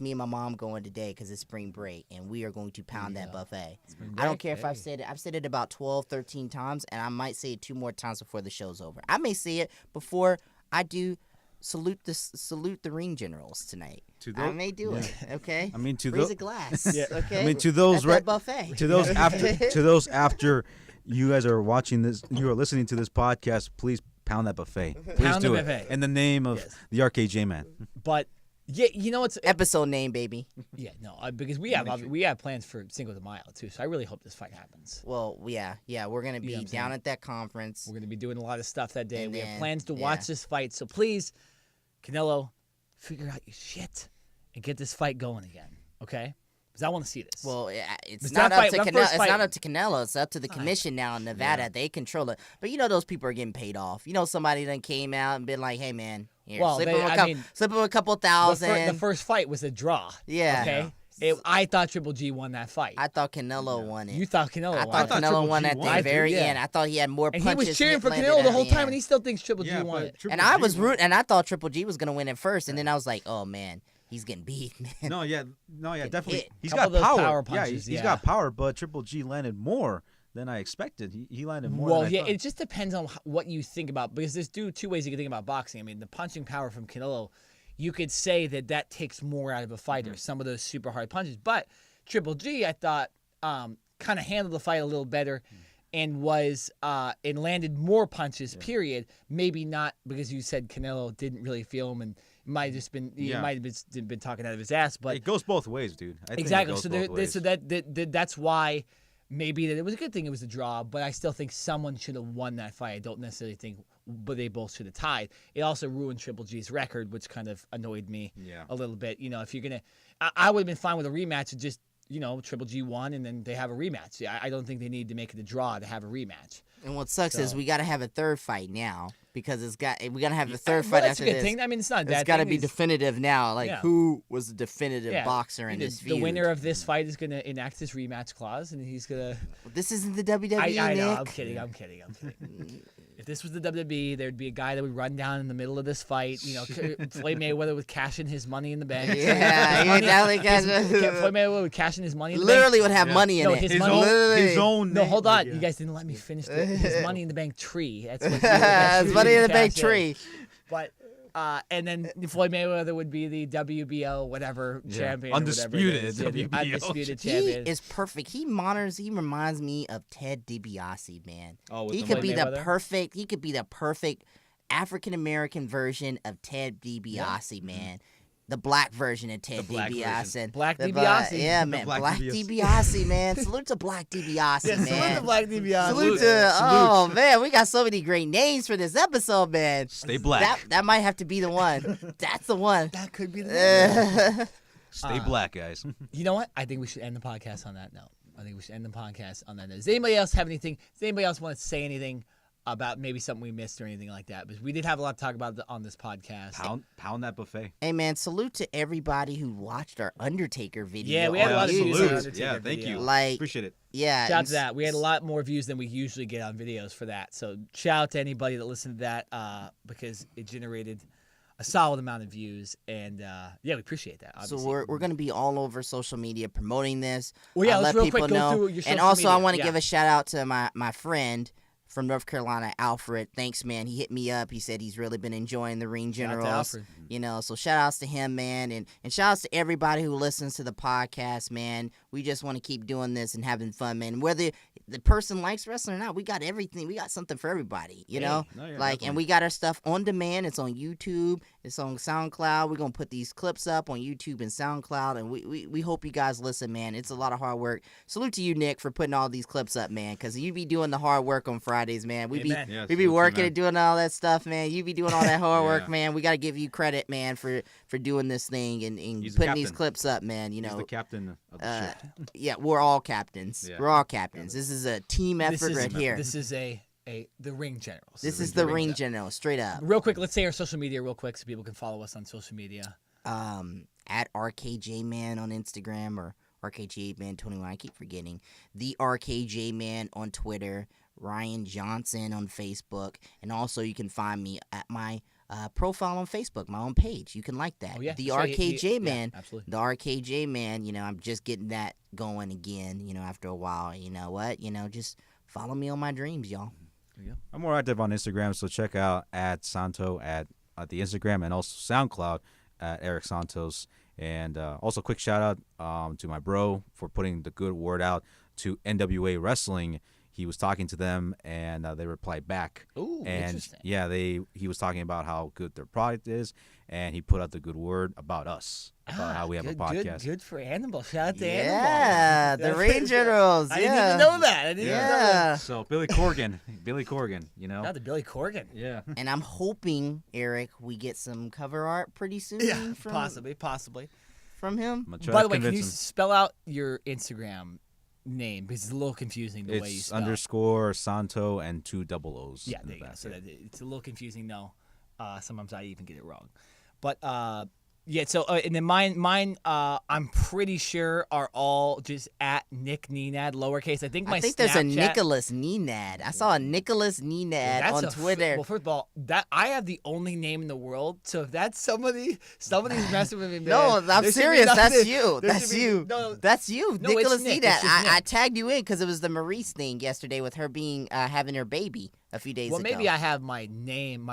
S3: me and my mom going today because it's spring break, and we are going to pound that buffet. I don't care if I've said it. I've said it about 12, 13 times, and I might say it 2 more times before the show's over. I may say it before I do salute the ring generals tonight. I may do it. Okay.
S2: I mean,
S3: raise a glass.
S2: Yeah.
S3: Okay.
S2: I mean, to those
S3: buffet.
S2: To those after you guys are watching this, you are listening to this podcast. Please pound that buffet. Please do it in the name of the RKJ Man.
S1: But yeah, you know what's
S3: episode name, baby.
S1: Yeah, no, because we have plans for Cinco de Mayo too. So I really hope this fight happens.
S3: Well, yeah, we're gonna be down at that conference.
S1: We're gonna be doing a lot of stuff that day. We have plans to watch this fight. So please, Canelo, figure out your shit and get this fight going again. Okay. Because I want to see this.
S3: Well, it's not up to Canelo. It's not up to Canelo. It's up to the commission now in Nevada. Yeah. They control it. But those people are getting paid off. Somebody done came out and been like, "Hey, man, here, slip him a couple thousand."
S1: The first fight was a draw.
S3: Yeah.
S1: Okay. I thought Triple G won that fight.
S3: I thought Canelo won it.
S1: You thought Canelo won it.
S3: I thought Canelo won at the very end. I thought he had more punches.
S1: And he was cheering for Canelo the whole time, and he still thinks Triple G won it.
S3: And I was rooting, and I thought Triple G was going to win it first, and then I was like, oh, man. He's getting beat, man.
S2: No, definitely. He's got
S1: power punches,
S2: he's got power, but Triple G landed more than I expected. He landed more.
S1: Well,
S2: than I thought.
S1: It just depends on what you think about, because there's two ways you can think about boxing. I mean, the punching power from Canelo, you could say that takes more out of a fighter, some of those super hard punches. But Triple G, I thought, kind of handled the fight a little better and landed more punches, period. Maybe not because you said Canelo didn't really feel him and might have been talking out of his ass, but
S2: it goes both ways, dude.
S1: Exactly. So that's why maybe it was a good thing it was a draw, but I still think someone should have won that fight. I don't necessarily think, but they both should have tied. It also ruined Triple G's record, which kind of annoyed me a little bit. If you're gonna, I would have been fine with a rematch and just Triple G won and then they have a rematch. I don't think they need to make it a draw to have a rematch.
S3: And what sucks is we got to have a third fight now because we got to have a third fight after this.
S1: That's a good thing. I mean, it's not a bad thing.
S3: It's got to be definitive now. Like, who was the definitive boxer in this feud?
S1: The winner of this fight is going to enact his rematch clause, and he's going to...
S3: This isn't the WWE,
S1: I know.
S3: Nick.
S1: I'm kidding. If this was the WWE, there'd be a guy that would run down in the middle of this fight. Floyd Mayweather would cash in his money in the bank.
S3: Yeah, he would definitely cash
S1: Floyd Mayweather would cash in his money in the bank.
S3: Literally would have money in it.
S2: His own.
S1: No, hold on. You guys didn't let me finish his money in the bank tree. That's what
S3: his money in the bank tree.
S1: But and then Floyd Mayweather would be the WBO whatever champion,
S2: undisputed
S1: WBO undisputed champion.
S3: He is perfect. He reminds me of Ted DiBiase, man.
S1: Oh,
S3: he could be the perfect African American version of Ted DiBiase, man. The black version of Ted DiBiase.
S1: Black DiBiase.
S3: Yeah, man. Black DiBiase, man. Salute to Black DiBiase, man.
S1: Salute to Black DiBiase.
S3: Salute to, oh, man. We got so many great names for this episode, man.
S2: Stay black.
S3: That might have to be the one. That's the one.
S1: That could be the one.
S2: Stay black, guys.
S1: You know what? I think we should end the podcast on that note. Does anybody else have anything? Does anybody else want to say anything about maybe something we missed or anything like that? But we did have a lot to talk about on this podcast.
S2: Pound that buffet.
S3: Hey, man, salute to everybody who watched our Undertaker video.
S1: Yeah, we had a lot of views on Undertaker
S2: video. Thank you. Appreciate it.
S3: Yeah.
S1: Shout out to that. We had a lot more views than we usually get on videos for that. So shout out to anybody that listened to that because it generated a solid amount of views. And, we appreciate that, obviously.
S3: So we're going to be all over social media promoting this.
S1: Well, yeah,
S3: let
S1: let's real
S3: people
S1: quick
S3: know.
S1: go through your social
S3: And also,
S1: media.
S3: I want to give a shout out to my friend from North Carolina, Alfred. Thanks, man. He hit me up. He said he's really been enjoying the Ring Generals. So shout outs to him, man. And shout outs to everybody who listens to the podcast, man. We just want to keep doing this and having fun, man. Whether the person likes wrestling or not, we got everything. We got something for everybody, you know? And we got our stuff on demand. It's on YouTube. It's on SoundCloud. We're going to put these clips up on YouTube and SoundCloud. And we hope you guys listen, man. It's a lot of hard work. Salute to you, Nick, for putting all these clips up, man, because you be doing the hard work on Fridays, man. We be working and doing all that stuff, man. You be doing all that hard work, man. We got to give you credit, man, for doing this thing and putting these clips up, man.
S2: He's the captain of the ship.
S3: Yeah, we're all captains. Yeah. We're all captains. This is a team effort here.
S1: This is a the Ring Generals.
S3: This is the Ring Generals, straight up.
S1: Real quick, let's say our social media real quick so people can follow us on social media.
S3: At RKJ Man on Instagram or RKJ Man 21. I keep forgetting. The RKJ Man on Twitter. Ryan Johnson on Facebook. And also you can find me at my profile on Facebook, my own page. You can like that.
S1: Oh, yeah.
S3: The RKJ Man.
S1: Yeah, absolutely.
S3: The RKJ Man, you know, I'm just getting that going again, you know, after a while. You know what? You know, just follow me on my dreams, y'all.
S2: I'm more active on Instagram, so check out at Santo at the Instagram and also SoundCloud at Eric Santos. And also quick shout out to my bro for putting the good word out to NWA Wrestling. He was talking to them, and they replied back.
S1: Ooh,
S2: and
S1: interesting.
S2: yeah, he was talking about how good their product is, and he put out the good word about us, about how we have a podcast.
S1: Good for Animal. Shout out to Animal.
S3: Yeah, the Ring Generals.
S1: I didn't even know that. I didn't even know that.
S2: So Billy Corgan, you know.
S1: Not the Billy Corgan.
S2: Yeah.
S3: And I'm hoping, Eric, we get some cover art pretty soon.
S1: Yeah,
S3: from,
S1: possibly.
S3: From him.
S1: By the way, can you spell out your Instagram name? Because it's a little confusing the way you spell.
S2: It's _, Santo, and 2 double O's.
S1: Yeah, there you go. So it's a little confusing. No, sometimes I even get it wrong. But yeah. So and then mine. I'm pretty sure are all just at Nick Nenad lowercase. I think
S3: there's a Nicholas Nenad. I saw a Nicholas Nenad on Twitter.
S1: Well, first of all, that I have the only name in the world. So if that's somebody's messing with me, man,
S3: no, I'm serious. That's you.
S1: That's you.
S3: That's you,
S1: No,
S3: Nicholas
S1: Nick.
S3: Nenad. I tagged you in because it was the Maurice thing yesterday with her being having her baby a few days ago.
S1: Well, maybe I have my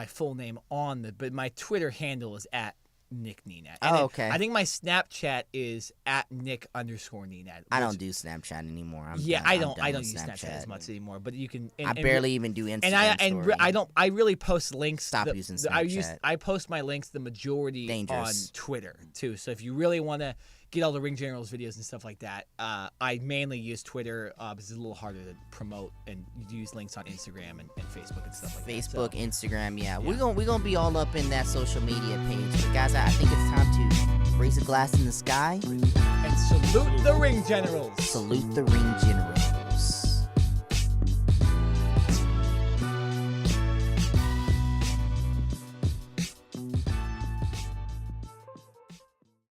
S1: full name on but my Twitter handle is at Nick Nenad.
S3: Oh, okay.
S1: I think my Snapchat is at Nick_Nenad.
S3: I don't do Snapchat anymore.
S1: I don't use Snapchat as much anymore. But you can.
S3: I barely even do Instagram.
S1: And I really post links.
S3: Stop using Snapchat.
S1: I post my links the majority on Twitter too. So if you really want to get all the Ring Generals videos and stuff like that, I mainly use Twitter because it's a little harder to promote and use links on Instagram and Facebook and stuff like that.
S3: Facebook, Instagram, yeah. We're gonna be all up in that social media page. But guys, I think it's time to raise a glass in the sky
S1: and salute the Ring Generals.
S3: Salute the Ring Generals.